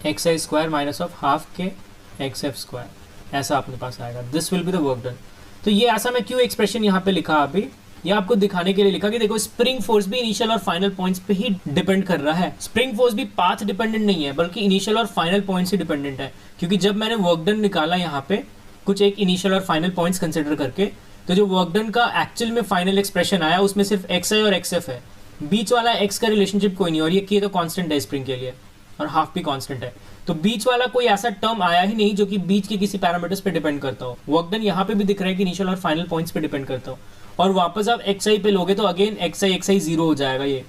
x I square minus of half K x F square ऐसा अपने पास आएगा। This will be the work done. तो ये ऐसा मैं क्यों एक्सप्रेशन यहाँ पे लिखा अभी, ये आपको दिखाने के लिए लिखा कि देखो स्प्रिंग फोर्स भी इनिशियल और फाइनल पॉइंट्स पे ही डिपेंड कर रहा है। स्प्रिंग फोर्स भी पाथ डिपेंडेंट नहीं है, बल्कि इनिशियल और फाइनल पॉइंट्स ही डिपेंडेंट है। क्योंकि जब मैंने वर्क डन निकाला यहाँ पे कुछ एक इनिशियल और फाइनल पॉइंट्स कंसिडर करके, तो जो वर्क डन का एक्चुअल में फाइनल एक्सप्रेशन आया उसमें सिर्फ एक्स आई और एक्स एफ है, बीच वाला एक्स का रिलेशनशिप कोई नहीं, और ये के तो कांस्टेंट है स्प्रिंग के लिए, और हाफ भी कांस्टेंट है। तो बीच वाला कोई ऐसा टर्म आया ही नहीं जो कि बीच के किसी पैरामीटर्स पे डिपेंड करता हो। वर्क डन यहाँ पे भी दिख रहा है कि इनिशियल और फाइनल पॉइंट्स पे डिपेंड करता हो, और वापस आप एक्स आई पे लोगे तो अगेन एक्स आई जीरो हो जाएगा। ये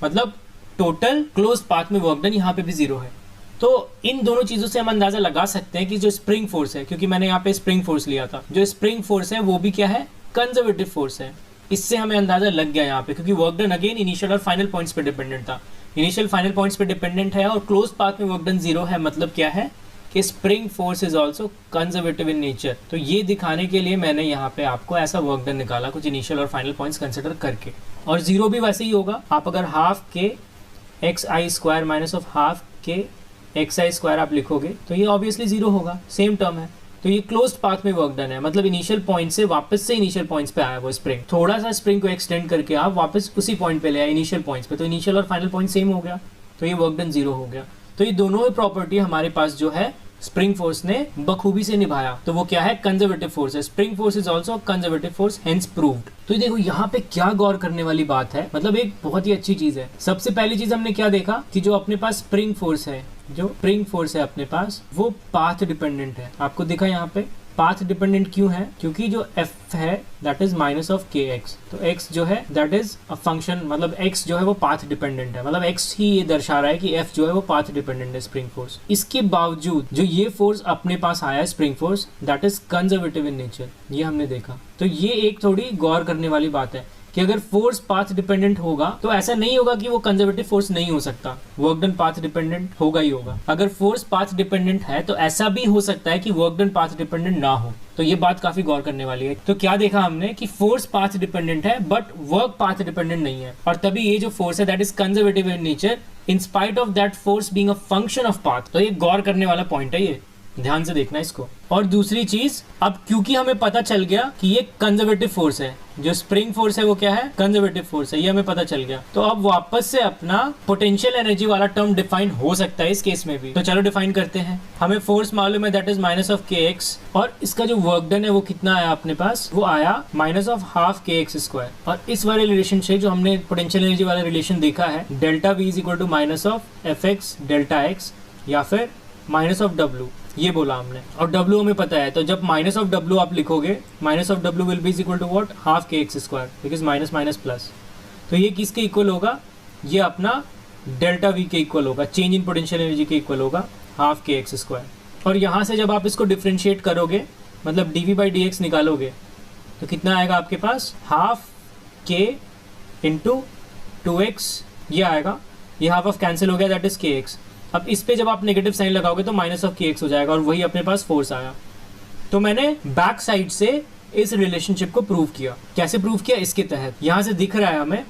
मतलब टोटल क्लोज पाथ में वर्क डन यहाँ पे भी जीरो है। तो इन दोनों चीजों से हम अंदाजा लगा सकते हैं कि जो स्प्रिंग फोर्स है, क्योंकि मैंने यहाँ पे स्प्रिंग फोर्स लिया था, जो स्प्रिंग फोर्स है वो भी क्या है, कंजर्वेटिव फोर्स है। इससे हमें अंदाजा लग गया यहाँ पे, क्योंकि वर्क डन अगेन इनिशियल और फाइनल पॉइंट्स पे डिपेंडेंट था। इनिशियल फाइनल पॉइंट्स पे डिपेंडेंट है और क्लोज पाथ में वर्क डन जीरो है, मतलब क्या है कि spring force is also conservative in nature. तो ये दिखाने के लिए मैंने यहाँ पे आपको ऐसा वर्क डन निकाला कुछ इनिशियल और फाइनल पॉइंट्स कंसिडर करके। और जीरो भी वैसे ही होगा, आप अगर half K x I square minus of half K x I square आप लिखोगे तो ये ऑब्वियसली जीरो होगा, सेम टर्म है। तो ये क्लोज्ड पाथ में वर्क डन है, मतलब इनिशियल पॉइंट से वापस से इनिशियल पॉइंट्स पे आया वो स्प्रिंग, थोड़ा सा स्प्रिंग को एक्सटेंड करके आप वापस उसी पॉइंट पे ले आए इनिशियल पॉइंट्स पे, तो इनिशियल और फाइनल पॉइंट सेम हो गया, तो ये वर्क डन जीरो हो गया। तो ये दोनों ही प्रॉपर्टी हमारे पास जो है स्प्रिंग फोर्स ने बखूबी से निभाया। तो वो क्या है, कंजर्वेटिव फोर्स है। Spring force is also conservative force, hence proved. तो देखो यहाँ पे क्या गौर करने वाली बात है, मतलब एक बहुत ही अच्छी चीज है। सबसे पहली चीज हमने क्या देखा कि जो अपने पास स्प्रिंग फोर्स है, जो स्प्रिंग फोर्स है अपने पास, वो पाथ डिपेंडेंट है। आपको दिखा यहाँ पे पाथ डिपेंडेंट क्यों है, क्योंकि जो f है that is minus of K x, तो x जो है दैट इज अ फंक्शन, मतलब x जो है वो पाथ डिपेंडेंट है, मतलब x ही ये दर्शा रहा है कि f जो है वो पाथ डिपेंडेंट है स्प्रिंग फोर्स। इसके बावजूद जो ये फोर्स अपने पास आया है spring force, that is conservative in nature, ये हमने देखा। तो ये एक थोड़ी गौर करने वाली बात है कि अगर फोर्स पाथ डिपेंडेंट होगा तो ऐसा नहीं होगा कि वो कंजर्वेटिव फोर्स नहीं हो सकता, वर्क डन पाथ डिपेंडेंट होगा ही होगा। अगर फोर्स पाथ डिपेंडेंट है तो ऐसा भी हो सकता है कि वर्क डन पाथ डिपेंडेंट ना हो। तो ये बात काफी गौर करने वाली है। तो क्या देखा हमने कि फोर्स पाथ डिपेंडेंट है बट वर्क पाथ डिपेंडेंट नहीं है, और तभी ये जो फोर्स है that is conservative in nature in spite of that force being a function of path. तो ये गौर करने वाला पॉइंट है ये। ध्यान से देखना इसको। और दूसरी चीज, अब क्योंकि हमें पता चल गया कि ये कंजर्वेटिव फोर्स है, जो स्प्रिंग फोर्स है वो क्या है, कंजर्वेटिव फोर्स है, ये हमें पता चल गया। तो अब वापस से अपना पोटेंशियल एनर्जी वाला टर्म डिफाइन हो सकता है इस केस में भी। तो चलो डिफाइन करते हैं। हमें फोर्स मालूम है that is minus of K x, और इसका जो वर्क डन है वो कितना आया अपने पास, वो आया minus of half K X square. और इस वाले रिलेशन से जो हमने पोटेंशियल एनर्जी वाला रिलेशन देखा है, delta we is equal to minus of F x delta X या फिर माइनस ऑफ डब्ल्यू, ये बोला हमने। और W हमें पता है, तो जब माइनस ऑफ W आप लिखोगे, minus of W will be equal to what, half K X square, because minus minus plus. तो ये किसके इक्वल होगा, ये अपना डेल्टा V के इक्वल होगा, चेंज इन पोटेंशियल एनर्जी के इक्वल होगा, हाफ के एक्स स्क्वायर। और यहाँ से जब आप इसको डिफ्रेंशिएट करोगे, मतलब dV बाई dx निकालोगे, तो कितना आएगा आपके पास, हाफ के इंटू 2x, ये आएगा, ये हाफ ऑफ कैंसिल हो गया, दैट इज के एक्स। अब इस पे जब आप नेगेटिव साइन लगाओगे तो माइनस ऑफ के एक्स हो जाएगा, और वही अपने पास फोर्स आया। तो मैंने बैक साइड से इस रिलेशनशिप को प्रूव किया। कैसे प्रूव किया, इसके तहत यहाँ से दिख रहा है हमें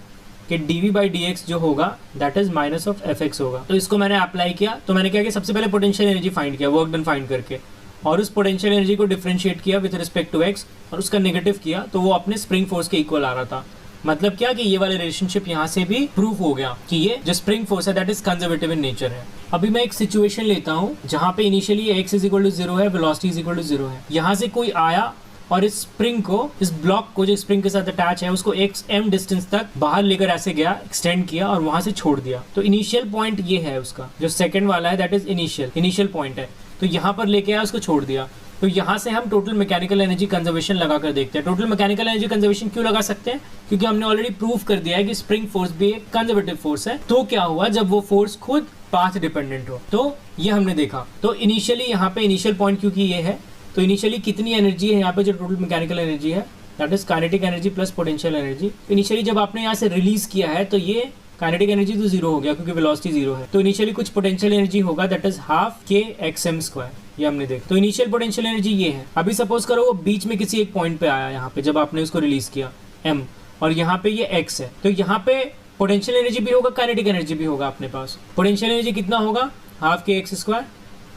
कि dV बाई dx जो होगा that is minus of F x होगा। तो इसको मैंने अप्लाई किया। तो मैंने क्या किया, सबसे पहले पोटेंशियल एनर्जी फाइंड किया, वर्क डन फाइंड करके, और उस पोटेंशियल एनर्जी को डिफरेंशिएट किया विद रिस्पेक्ट टू एक्स, और उसका नेगेटिव किया, तो वो अपने स्प्रिंग फोर्स के इक्वल आ रहा था। मतलब क्या कि ये वाले रिलेशनशिप यहाँ से भी प्रूफ हो गया कि ये जो स्प्रिंग फोर्स है that is conservative in nature है। अभी मैं एक सिचुएशन लेता हूँ जहाँ पे initially x is equal to 0 है, वेलोसिटी इज इक्वल टू 0 है। यहाँ से कोई आया और इस स्प्रिंग को, इस ब्लॉक को जो स्प्रिंग के साथ अटैच है, उसको xm डिस्टेंस तक बाहर लेकर ऐसे गया, एक्सटेंड किया और वहां से छोड़ दिया। तो इनिशियल पॉइंट ये है उसका, जो सेकंड वाला है दैट इज इनिशियल पॉइंट है। तो यहाँ पर लेके आया, उसको छोड़ दिया। तो यहाँ से हम टोटल मैकेनिकल एनर्जी कंजर्वेशन लगा कर देखते हैं। टोटल मैकेनिकल एनर्जी कंजर्वेशन क्यों लगा सकते हैं, क्योंकि हमने ऑलरेडी प्रूव कर दिया है कि स्प्रिंग फोर्स भी एक कंजर्वेटिव फोर्स है। तो क्या हुआ, जब वो फोर्स खुद पाथ डिपेंडेंट हो, तो ये हमने देखा। तो इनिशियली यहाँ पे इनिशियल पॉइंट क्योंकि ये है, तो इनिशियली कितनी एनर्जी है यहाँ पे, जो टोटल मैकेनिकल एनर्जी है that is kinetic energy plus potential energy. Initially जब आपने यहाँ से रिलीज किया है, तो ये काइनेटिक एनर्जी तो 0 हो गया क्योंकि वेलोसिटी 0 है। तो इनिशियली कुछ पोटेंशियल एनर्जी होगा दैट इज हाफ के एक्सएम स्क्वायर, ये हमने देखा। तो इनिशियल पोटेंशियल एनर्जी ये है। अभी सपोज करो वो बीच में किसी एक पॉइंट पे आया, यहाँ पे जब आपने उसको रिलीज किया m, और यहाँ पे ये x है, तो यहाँ पे पोटेंशियल एनर्जी भी होगा, काइनेटिक एनर्जी भी होगा अपने पास। पोटेंशियल एनर्जी कितना होगा, half K X square,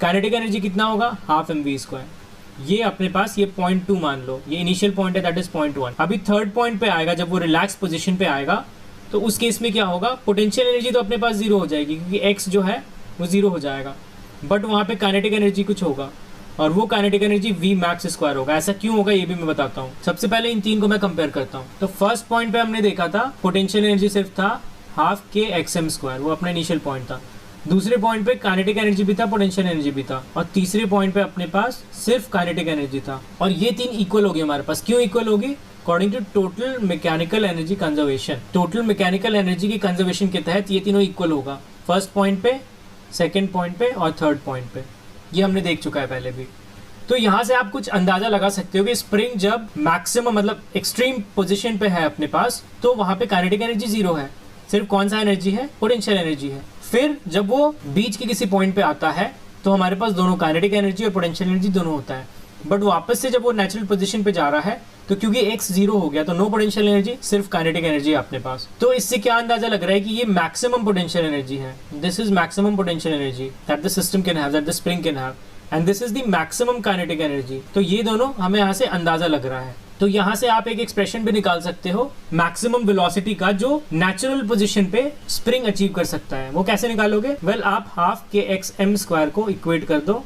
kinetic energy कितना होगा, हाफ mv स्क्वायर। ये अपने पास ये 0.2 मान लो, ये इनिशियल पॉइंट है दैट इज 0.1। अभी थर्ड पॉइंट पे आएगा, जब वो रिलैक्स पोजीशन पे आएगा, तो उस केस में क्या होगा, पोटेंशियल एनर्जी तो अपने पास 0 हो जाएगी क्योंकि x जो है वो 0 हो जाएगा, बट वहाँ पे काइनेटिक एनर्जी कुछ होगा, और वो kinetic energy v max square होगा। ऐसा क्यों होगा ये भी मैं बताता हूँ। सबसे पहले इन तीन को मैं कंपेयर करता हूँ। तो फर्स्ट पॉइंट पे हमने देखा था पोटेंशियल एनर्जी सिर्फ था हाफ के एक्सएम स्क्वायर, वो अपना इनिशियल पॉइंट था। दूसरे पॉइंट पे काइनेटिक एनर्जी भी था, पोटेंशियल एनर्जी भी था, और तीसरे पॉइंट पे अपने पास सिर्फ काइनेटिक एनर्जी था। और ये तीन इक्वल होगी हमारे पास। क्यों इक्वल होगी, according to total mechanical energy conservation. Total mechanical energy की कंजर्वेशन के तहत ये तीनों इक्वल होगा, फर्स्ट पॉइंट पे, सेकंड पॉइंट पे और थर्ड पॉइंट पे। ये हमने देख चुका है पहले भी। तो यहाँ से आप कुछ अंदाजा लगा सकते हो कि स्प्रिंग जब मैक्सिमम मतलब एक्सट्रीम पोजीशन पे है अपने पास, तो वहाँ पे काइनेटिक एनर्जी 0 है, सिर्फ कौन सा एनर्जी है, पोटेंशियल एनर्जी है। फिर जब वो बीच के किसी पॉइंट पे आता है, तो हमारे पास दोनों काइनेटिक एनर्जी और पोटेंशियल एनर्जी दोनों होता है। बट वापस से जब वो नेचुरल पोजीशन पे जा रहा है, तो क्योंकि x 0 हो गया, तो नो पोटेंशियल एनर्जी, सिर्फ काइनेटिक एनर्जी है अपने पास। तो इससे क्या अंदाजा लग रहा है कि ये मैक्सिमम पोटेंशियल एनर्जी है। This is maximum potential energy that the system can have, that the spring can have, and this is the maximum kinetic energy. तो ये दोनों हमें यहाँ से अंदाजा लग रहा है। तो यहाँ से आप एक एक्सप्रेशन भी निकाल सकते हो मैक्सिमम वेलोसिटी का, जो नेचुरल पोजीशन पे स्प्रिंग अचीव कर सकता है। वो कैसे निकालोगे, वेल आप half K X M square को इक्वेट कर दो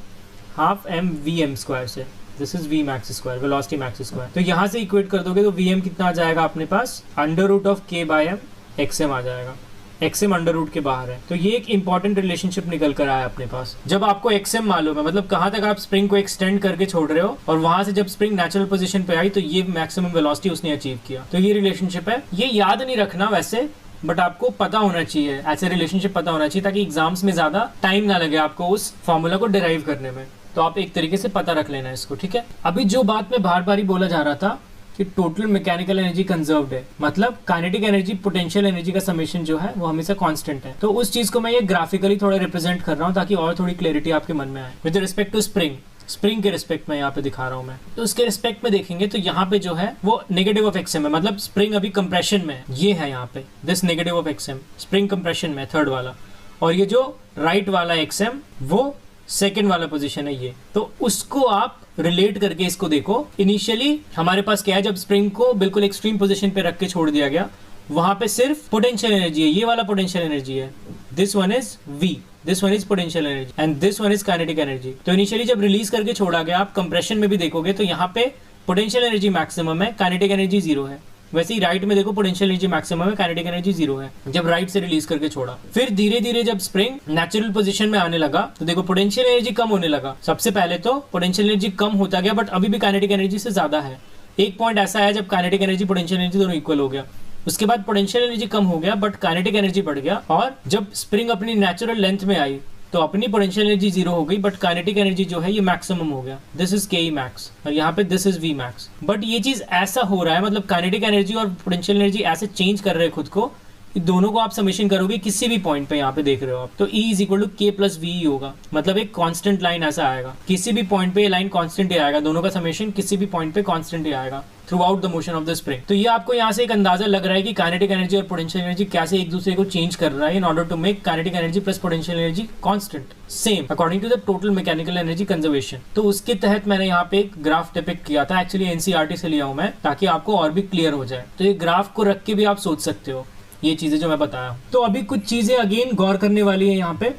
half M V M square से। This is V max square, velocity max square. तो यहाँ से इक्वेट कर दोगे तो वी एम कितना आ जाएगा अपने पास, अंडर रूट ऑफ के बाय एम, एक्स एम आ जाएगा। एक्सएम अंडर रूट के बाहर है। तो ये एक इंपॉर्टेंट रिलेशनशिप निकल कर आया अपने पास। जब आपको एक्सएम मालूम है, मतलब कहाँ तक आप स्प्रिंग को एक्सटेंड करके छोड़ रहे हो, और वहां से जब स्प्रिंग नेचुरल पोजीशन पे आई, तो ये मैक्सिमम वेलोसिटी उसने अचीव किया। तो ये रिलेशनशिप है। ये याद नहीं रखना वैसे, बट आपको पता होना चाहिए, ऐसे रिलेशनशिप पता होना चाहिए, ताकि एग्जाम्स में ज्यादा टाइम ना लगे आपको उस फॉर्मूला को डिराइव करने में। तो आप एक तरीके से पता रख लेना इसको, ठीक है। अभी जो बात में बार बार ही बोला जा रहा था कि टोटल मैकेनिकल एनर्जी कंजर्व्ड है, मतलब काइनेटिक एनर्जी पोटेंशियल एनर्जी का समेशन जो है वो हमेशा कांस्टेंट है। तो उस चीज को मैं ये ग्राफिकली थोड़ा रिप्रेजेंट कर रहा हूँ, ताकि और थोड़ी क्लैरिटी आपके मन में आए। विद रिस्पेक्ट टू स्प्रिंग के रिस्पेक्ट में यहाँ पे दिखा रहा हूँ मैं। तो इसके रिस्पेक्ट में देखेंगे तो यहाँ पे जो है वो नेगेटिव ऑफ एक्सएम है, मतलब स्प्रिंग अभी कंप्रेशन में है। ये है यहाँ पे this negative of XM, spring compression में थर्ड वाला, और ये जो राइट वाला एक्सएम वो सेकेंड वाला पोजीशन है ये, तो उसको आप रिलेट करके इसको देखो। इनिशियली हमारे पास क्या है, जब स्प्रिंग को बिल्कुल एक्सट्रीम पोजीशन पे रख के छोड़ दिया गया, वहां पे सिर्फ पोटेंशियल एनर्जी है, ये वाला पोटेंशियल एनर्जी है, this one is V, this one is potential energy and this one is kinetic energy. तो इनिशियली जब रिलीज करके छोड़ा गया, आप कंप्रेशन में भी देखोगे तो यहाँ पे पोटेंशियल एनर्जी मैक्सिमम है, काइनेटिक एनर्जी 0 है। वैसे ही राइट में देखो पोटेंशियल एनर्जी मैक्सिमम है, काइनेटिक एनर्जी 0 है जब राइट से रिलीज करके छोड़ा। फिर धीरे धीरे जब स्प्रिंग नेचुरल पोजीशन में आने लगा तो देखो पोटेंशियल एनर्जी कम होने लगा। सबसे पहले तो पोटेंशियल एनर्जी कम होता गया, बट अभी भी काइनेटिक एनर्जी से ज्यादा है। एक पॉइंट ऐसा है जब काइनेटिक एनर्जी पोटेंशियल एनर्जी दोनों इक्वल हो गया। उसके बाद पोटेंशियल एनर्जी कम हो गया बट काइनेटिक एनर्जी बढ़ गया, और जब स्प्रिंग अपनी नेचुरल लेंथ में आई तो अपनी पोटेंशियल एनर्जी 0 हो गई, बट काइनेटिक एनर्जी जो है ये मैक्सिमम हो गया, दिस इज के मैक्स और यहाँ पे this is V max. But ये चीज ऐसा हो रहा है, मतलब काइनेटिक एनर्जी और पोटेंशियल एनर्जी ऐसे चेंज कर रहे हैं खुद को, दोनों को आप समेशन करोगे किसी भी पॉइंट पे यहाँ पे देख रहे हो आप, तो E इज इक्वल टू के प्लस वी होगा, मतलब एक कांस्टेंट लाइन ऐसा आएगा, किसी भी पॉइंट पे ये लाइन कांस्टेंट ही आएगा, दोनों का समेशन किसी भी पॉइंट पे कांस्टेंट ही आएगा through out the motion of the spring. तो ये आपको यहाँ से एक अंदाजा लग रहा है कि काइनेटिक एनर्जी और पोटेंशियल एनर्जी कैसे एक दूसरे को चेंज कर रहा है in order to make kinetic energy plus potential energy constant same according to the total mechanical energy conservation. तो उसके तहत मैंने यहाँ पे एक ग्राफ डिपिक्ट किया था, एक्चुअली एनसीईआरटी से लिया हूँ मैं, ताकि आपको और भी क्लियर हो जाए। तो ये ग्राफ को रख के भी आप सोच सकते हो ये चीजें जो मैं बताया। तो अभी कुछ चीजें अगेन गौर करने वाली है यहाँ पे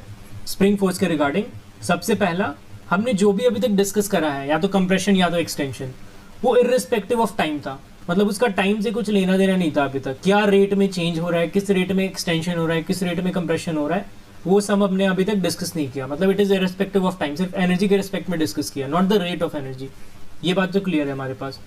स्प्रिंग फोर्स के रिगार्डिंग। सबसे पहला, हमने जो भी अभी तक डिस्कस करा है, या तो कंप्रेशन या तो एक्सटेंशन, वो इररिस्पेक्टिव ऑफ टाइम था, मतलब उसका टाइम से कुछ लेना देना नहीं था अभी तक। क्या रेट में चेंज हो रहा है, किस रेट में एक्सटेंशन हो रहा है, किस रेट में कंप्रेशन हो रहा है, वो सब हमने अभी तक डिस्कस नहीं किया। मतलब it is irrespective of time, सिर्फ एनर्जी के रिस्पेक्ट में डिस्कस किया, not the rate of energy. ये बात तो क्लियर है हमारे पास।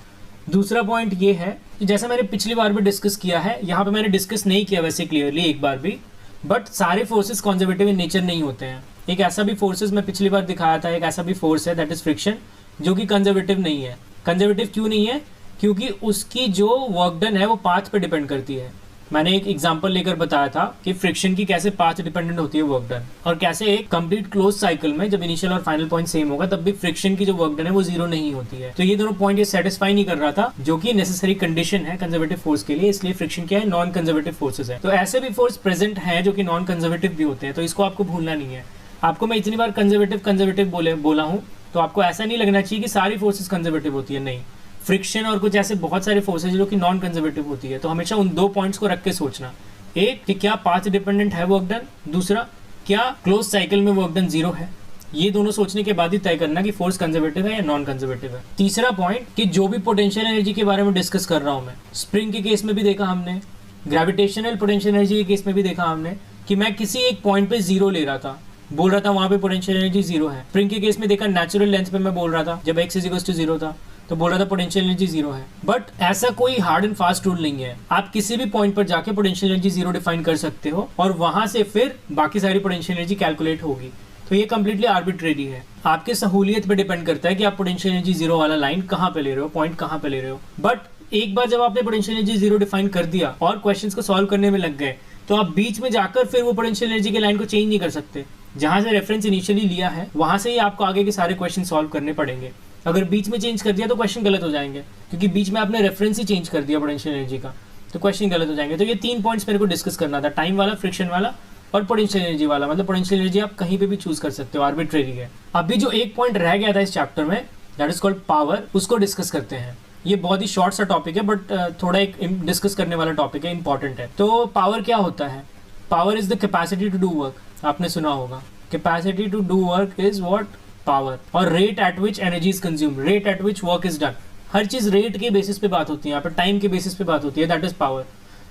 दूसरा पॉइंट ये है, जैसा मैंने पिछली बार भी डिस्कस किया है, यहाँ पे मैंने डिस्कस नहीं किया वैसे क्लियरली एक बार भी, बट सारे फोर्सेस कंजर्वेटिव इन नेचर नहीं होते हैं। एक ऐसा भी फोर्सेस मैं पिछली बार दिखाया था, एक ऐसा भी फोर्स है दैट इज फ्रिक्शन, जो कि कंजर्वेटिव नहीं है। कंजर्वेटिव क्यों नहीं है? क्योंकि उसकी जो वर्क डन है वो पाथ पे डिपेंड करती है। मैंने एक एग्जांपल लेकर बताया था कि फ्रिक्शन की कैसे पाथ डिपेंडेंट होती है वर्क डन, और कैसे एक कंप्लीट क्लोज साइकिल में जब इनिशियल और फाइनल पॉइंट सेम होगा तब भी फ्रिक्शन की जो वर्क डन है वो 0 नहीं होती है। तो ये दोनों पॉइंट ये सेटिस्फाई नहीं कर रहा था, जो कि नेसेसरी कंडीशन है कंजर्वेटिव फोर्स के लिए। इसलिए फ्रिक्शन क्या है, नॉन कंजर्वेटिव फोर्सेस है। तो ऐसे भी फोर्स प्रेजेंट है जो कि नॉन कंजर्वेटिव भी होते हैं, तो इसको आपको भूलना नहीं है। आपको मैं इतनी बार कंजर्वेटिव बोला हूँ, तो आपको ऐसा नहीं लगना चाहिए कि सारी फोर्सेस कंजर्वेटिव होती है, नहीं। फ्रिक्शन और कुछ ऐसे बहुत सारे फोर्सेज जो कि नॉन कंजर्वेटिव होती है। तो हमेशा उन दो पॉइंट्स को रख के सोचना, एक कि क्या पाथ डिपेंडेंट है वर्क डन, दूसरा क्या क्लोज साइकिल में वर्क डन 0 है। ये दोनों सोचने के बाद ही तय करना कि फोर्स कंजर्वेटिव है या नॉन कंजर्वेटिव है। तीसरा पॉइंट कि जो भी पोटेंशियल एनर्जी के बारे में डिस्कस कर रहा हूं मैं, स्प्रिंग के केस में भी देखा हमने, ग्रेविटेशनल पोटेंशियल एनर्जी के केस में भी देखा हमने, कि मैं किसी एक पॉइंट पे 0 ले रहा था, बोल रहा था वहां पे पोटेंशियल एनर्जी 0 है। स्प्रिंग के केस में देखा नेचुरल लेंथ पे मैं बोल रहा था, जब x = 0 था तो बोल रहा था पोटेंशियल एनर्जी 0 है। बट ऐसा कोई हार्ड एंड फास्ट रूल नहीं है। आप किसी भी पॉइंट पर जाके पोटेंशियल एनर्जी 0 डिफाइन कर सकते हो और वहां से फिर बाकी सारी पोटेंशियल एनर्जी कैलकुलेट होगी। तो ये कंप्लीटली आर्बिट्रेरी है, आपके सहूलियत पे डिपेंड करता है कि आप पोटेंशियल एनर्जी 0 वाला लाइन कहाँ पे ले रहे हो, पॉइंट कहाँ पे ले रहे हो। बट एक बार जब आपने पोटेंशियल एनर्जी 0 डिफाइन कर दिया और क्वेश्चंस को सॉल्व करने में लग गए, तो आप बीच में जाकर फिर वो पोटेंशियल एनर्जी की लाइन को चेंज नहीं कर सकते। जहां से रेफरेंस इनिशियली लिया है वहां से ही आपको आगे के सारे क्वेश्चन सॉल्व करने पड़ेंगे। अगर बीच में चेंज कर दिया तो क्वेश्चन गलत हो जाएंगे, क्योंकि बीच में आपने रेफरेंस ही चेंज कर दिया पोटेंशियल एनर्जी का, तो क्वेश्चन गलत हो जाएंगे। तो ये 3 पॉइंट्स मेरे को डिस्कस करना था, टाइम वाला, फ्रिक्शन वाला और पोटेंशियल एनर्जी वाला। मतलब पोटेंशियल एनर्जी आप कहीं पे भी चूज कर सकते हो, आर्बिट्रेरी है। अभी जो एक पॉइंट रह गया था इस चैप्टर में, दैट इज कॉल्ड पावर, उसको डिस्कस करते हैं। ये बहुत ही शॉर्ट सा टॉपिक है, बट थोड़ा एक डिस्कस करने वाला टॉपिक है, इंपॉर्टेंट है। तो पावर क्या होता है? Power is the capacity to do work, आपने सुना होगा। Capacity to do work is what? Power. और rate at which energy is consume, rate at which work is done. हर चीज रेट के बेसिस पे बात होती है, यहाँ पे टाइम के बेसिस पे बात होती है, दैट इज पावर।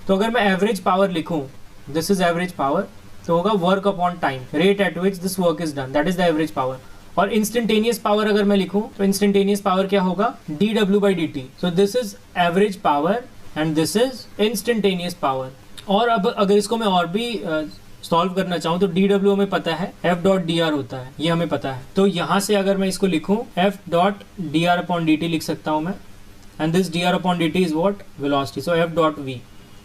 तो अगर मैं एवरेज पावर लिखूं, दिस इज एवरेज पावर, तो होगा work upon time, rate at which this work is done, that is the average power. और इंस्टेंटेनियस पावर अगर मैं लिखूं, तो इंस्टेंटेनियस पावर क्या होगा? dw/dt। So this is average power and this is instantaneous power. और अब अगर इसको मैं और भी सॉल्व करना चाहूँ, तो dw हमें पता है F.dr होता है, ये हमें पता है। तो यहाँ से अगर मैं इसको लिखूं, F.dr/dt लिख सकता हूँ मैं, and this dr/dt is what? Velocity, so F.v।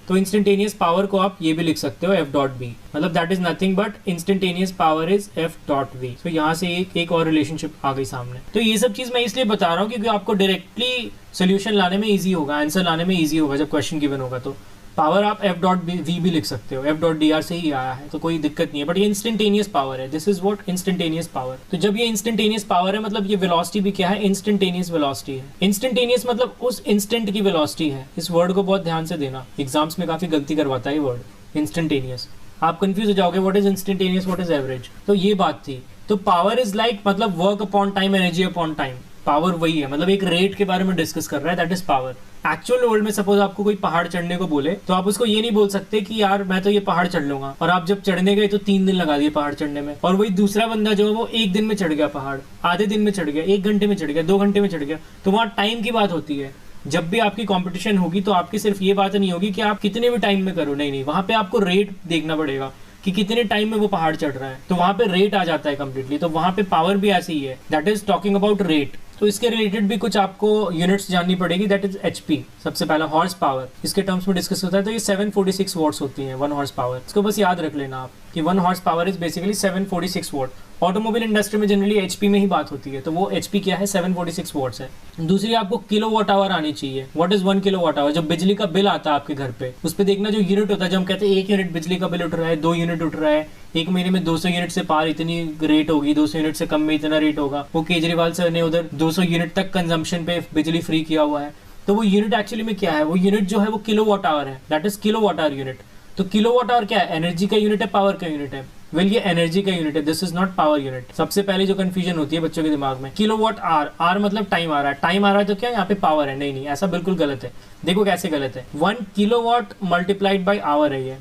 तो इंस्टेंटेनियस पावर को आप ये भी लिख सकते हो F.v, मतलब that is nothing but instantaneous power is F.v। तो यहाँ से एक और रिलेशनशिप आ गई सामने। तो ये सब चीज मैं इसलिए बता रहा हूँ क्योंकि आपको डायरेक्टली सोल्यूशन लाने में ईजी होगा, आंसर लाने में ईजी होगा जब क्वेश्चन गिवन होगा। तो पावर आप एफ डॉट वी भी लिख सकते हो, एफ डॉट डी आर से ही आया है तो कोई दिक्कत नहीं है, बट ये इंस्टेंटेनियस पावर है, this is what instantaneous power. तो जब ये इंस्टेंटेनियस पावर है मतलब ये वेलोसिटी भी क्या है, इंस्टेंटेनियस वेलोसिटी है। इंस्टेंटेनियस मतलब उस इंस्टेंट की वेलोसिटी है, इस वर्ड को बहुत ध्यान से देना, एग्जाम्स में काफी गलती करवाता है ये वर्ड इंस्टेंटेनियस, आप कंफ्यूज हो जाओगे what is instantaneous what is average. तो ये बात थी। तो पावर इज लाइक मतलब work upon time, energy upon time, power वही है, मतलब एक रेट के बारे में डिस्कस कर रहा है, that is power. Actual world में सपोज आपको कोई पहाड़ चढ़ने को बोले तो आप उसको ये नहीं बोल सकते कि यार मैं तो ये पहाड़ चढ़ लूंगा, और आप जब चढ़ने गए तो 3 दिन लगा दिए पहाड़ चढ़ने में, और वही दूसरा बंदा जो है वो 1 दिन में चढ़ गया पहाड़, आधे दिन में चढ़ गया, 1 घंटे में चढ़ गया, 2 घंटे में चढ़ गया। तो वहाँ टाइम की बात होती है। जब भी आपकी कंपटीशन होगी तो आपकी सिर्फ ये बात नहीं होगी कि आप कितने भी टाइम में करो, नहीं, वहां पे आपको रेट देखना पड़ेगा कि कितने टाइम में वो पहाड़ चढ़ रहा है, तो वहां पे रेट आ जाता है कंप्लीटली। तो वहां पे पावर भी ऐसी ही है, that is talking about rate. तो इसके रिलेटेड भी कुछ आपको यूनिट्स जाननी पड़ेगी, दैट इज एचपी। सबसे पहला हॉर्स पावर इसके टर्म्स में डिस्कस होता है, तो ये 746 वॉट्स होती है 1 हॉर्स पावर। इसको बस याद रख लेना आप कि 1 horse power is basically 746 what. Automobile industry में जनरली एचपी में ही बात होती है, तो वो एचपी क्या है, 746 वॉट्स है। दूसरी आपको किलो वॉट आवर आनी चाहिए। What is 1 kilowatt hour? जब बिजली का बिल आता है आपके घर पे, उस पे देखना जो यूनिट होता है, जब हम कहते हैं 1 यूनिट बिजली का बिल उठ रहा है, 2 यूनिट उठ रहा है, 1 महीने में 200 यूनिट से पार इतनी रेट होगी, 200 यूनिट से कम में इतना रेट होगा। वो केजरीवाल सर ने उधर 200 यूनिट तक कंजम्पशन पे बिजली फ्री किया हुआ है। तो वो यूनिट एक्चुअली में क्या है, वो यूनिट जो है वो किलो वॉट आवर है, that is kilowatt hour unit. तो किलो वॉट आवर क्या है, एनर्जी का यूनिट है, पावर का यूनिट है? वेल ये एनर्जी का यूनिट है, this is not power unit. सबसे पहले जो कंफ्यूजन होती है बच्चों के दिमाग में, किलो वॉट आर, आर मतलब टाइम आ रहा है, टाइम आ रहा है तो क्या यहाँ पे पावर है? नहीं, ऐसा बिल्कुल गलत है। देखो कैसे गलत है, 1 kilowatt multiplied by hour है ये,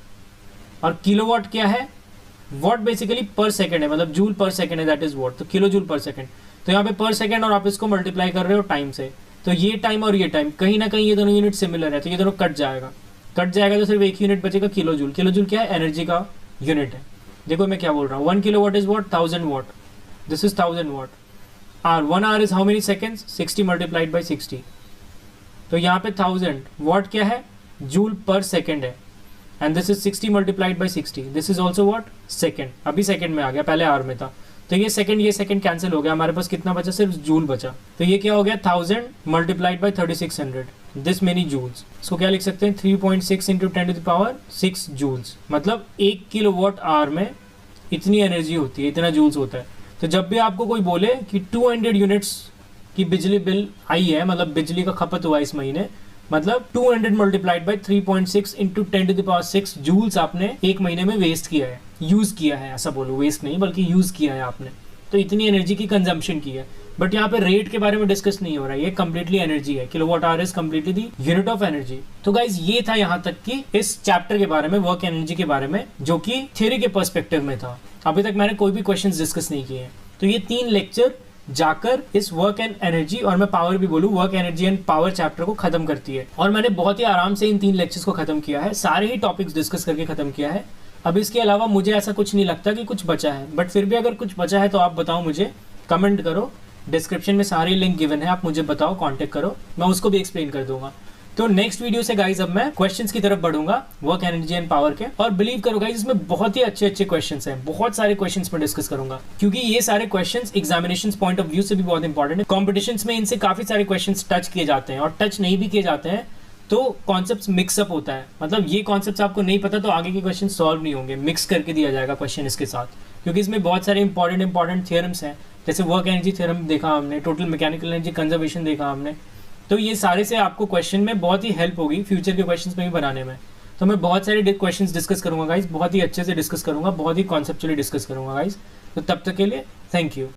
और किलो वॉट क्या है, वॉट बेसिकली पर सेकेंड है, मतलब जूल पर सेकेंड है, दैट इज वॉट। तो किलो जूल पर सेकेंड, तो यहाँ पे पर सेकेंड, और आप इसको मल्टीप्लाई कर रहे हो टाइम से, तो ये टाइम और ये टाइम कहीं ना कहीं ये दोनों यूनिट सिमिलर है, तो ये दोनों कट जाएगा तो सिर्फ एक यूनिट बचेगा, किलो जूल। किलो जूल क्या है, एनर्जी का यूनिट है। देखो मैं क्या बोल रहा हूँ, 1 kilowatt is watt, 1000 watt, this is 1000 watt. Or 1 hour is how many seconds, 60 multiplied by 60, तो यहाँ पे 1000 वॉट क्या है, जूल पर सेकेंड है, and this is 60 multiplied by 60, this is also what, second. अभी सेकेंड में आ गया, पहले आवर में था, तो ये सेकंड कैंसिल हो गया, हमारे पास कितना बचा, सिर्फ जूल बचा। तो ये क्या हो गया, 1000 multiplied by 3600, this many joules. इसको क्या लिख सकते हैं, 3.6 इंटू 10⁻6 जूल्स, मतलब 1 किलो वॉट आवर में इतनी एनर्जी होती है, इतना जूल्स होता है। तो जब भी आपको कोई बोले कि 200 यूनिट्स की बिजली बिल आई है, मतलब बिजली का खपत हुआ इस महीने, मतलब 200 मल्टीप्लाइड बाई 3.6 इंटू 10⁻6 जूल्स आपने एक महीने में वेस्ट किया है, यूज किया है, ऐसा बोलो, वेस्ट नहीं बल्कि यूज किया है आपने, तो इतनी एनर्जी की कंजम्पशन की है। बट यहाँ पे रेट के बारे में डिस्कस नहीं हो रहा है, ये कंप्लीटली एनर्जी है, kilowatt hour is completely the unit of energy. तो गाइज ये था यहाँ तक कि इस चैप्टर के बारे में, वर्क एनर्जी के बारे में, जो कि थ्योरी के पर्सपेक्टिव में था। अभी तक मैंने कोई भी क्वेश्चंस डिस्कस नहीं किए हैं। तो ये 3 लेक्चर जाकर इस वर्क एंड एनर्जी, और मैं पावर भी बोलूं, work energy and power chapter को खत्म करती है। और मैंने बहुत ही आराम से इन 3 लेक्चर्स को खत्म किया है, सारे ही टॉपिक्स डिस्कस करके खत्म किया है। अब इसके अलावा मुझे ऐसा कुछ नहीं लगता कि कुछ बचा है, बट फिर भी अगर कुछ बचा है तो आप बताओ, मुझे कमेंट करो, डिस्क्रिप्शन में सारे लिंक गिवन है, आप मुझे बताओ, कांटेक्ट करो, मैं उसको भी एक्सप्लेन कर दूंगा। तो नेक्स्ट वीडियो से गाइज अब मैं क्वेश्चंस की तरफ बढ़ूंगा, वर्क एनर्जी एंड पावर के, और बिलीव करो गाइज इसमें बहुत ही अच्छे क्वेश्चंस हैं, बहुत सारे क्वेश्चंस मैं डिस्कस करूंगा, क्योंकि ये सारे questions examination point of view से भी बहुत इंपॉर्टेंट है। कॉम्पिटिशन्स में इनसे काफी सारे क्वेश्चंस टच किए जाते हैं, और टच नहीं भी किए जाते हैं तो कॉन्सेप्ट्स मिक्सअप होता है, मतलब ये कॉन्सेप्ट्स आपको नहीं पता तो आगे के क्वेश्चन सॉल्व नहीं होंगे, मिक्स करके दिया जाएगा क्वेश्चन इसके साथ, क्योंकि इसमें बहुत सारे इंपॉर्टेंट थ्योरम्स हैं, जैसे वर्क एनर्जी थ्योरम देखा हमने, टोटल मैकेनिकल एनर्जी कंजर्वेशन देखा हमने। तो ये सारे से आपको क्वेश्चन में बहुत ही हेल्प होगी फ्यूचर के क्वेश्चंस में भी बनाने में। तो मैं बहुत सारे क्वेश्चंस डिस्कस करूंगा गाइज, बहुत ही अच्छे से डिस्कस करूंगा, बहुत ही कॉन्सेप्चुअली डिस्कस करूंगा गाइज। तो तब तक के लिए थैंक यू।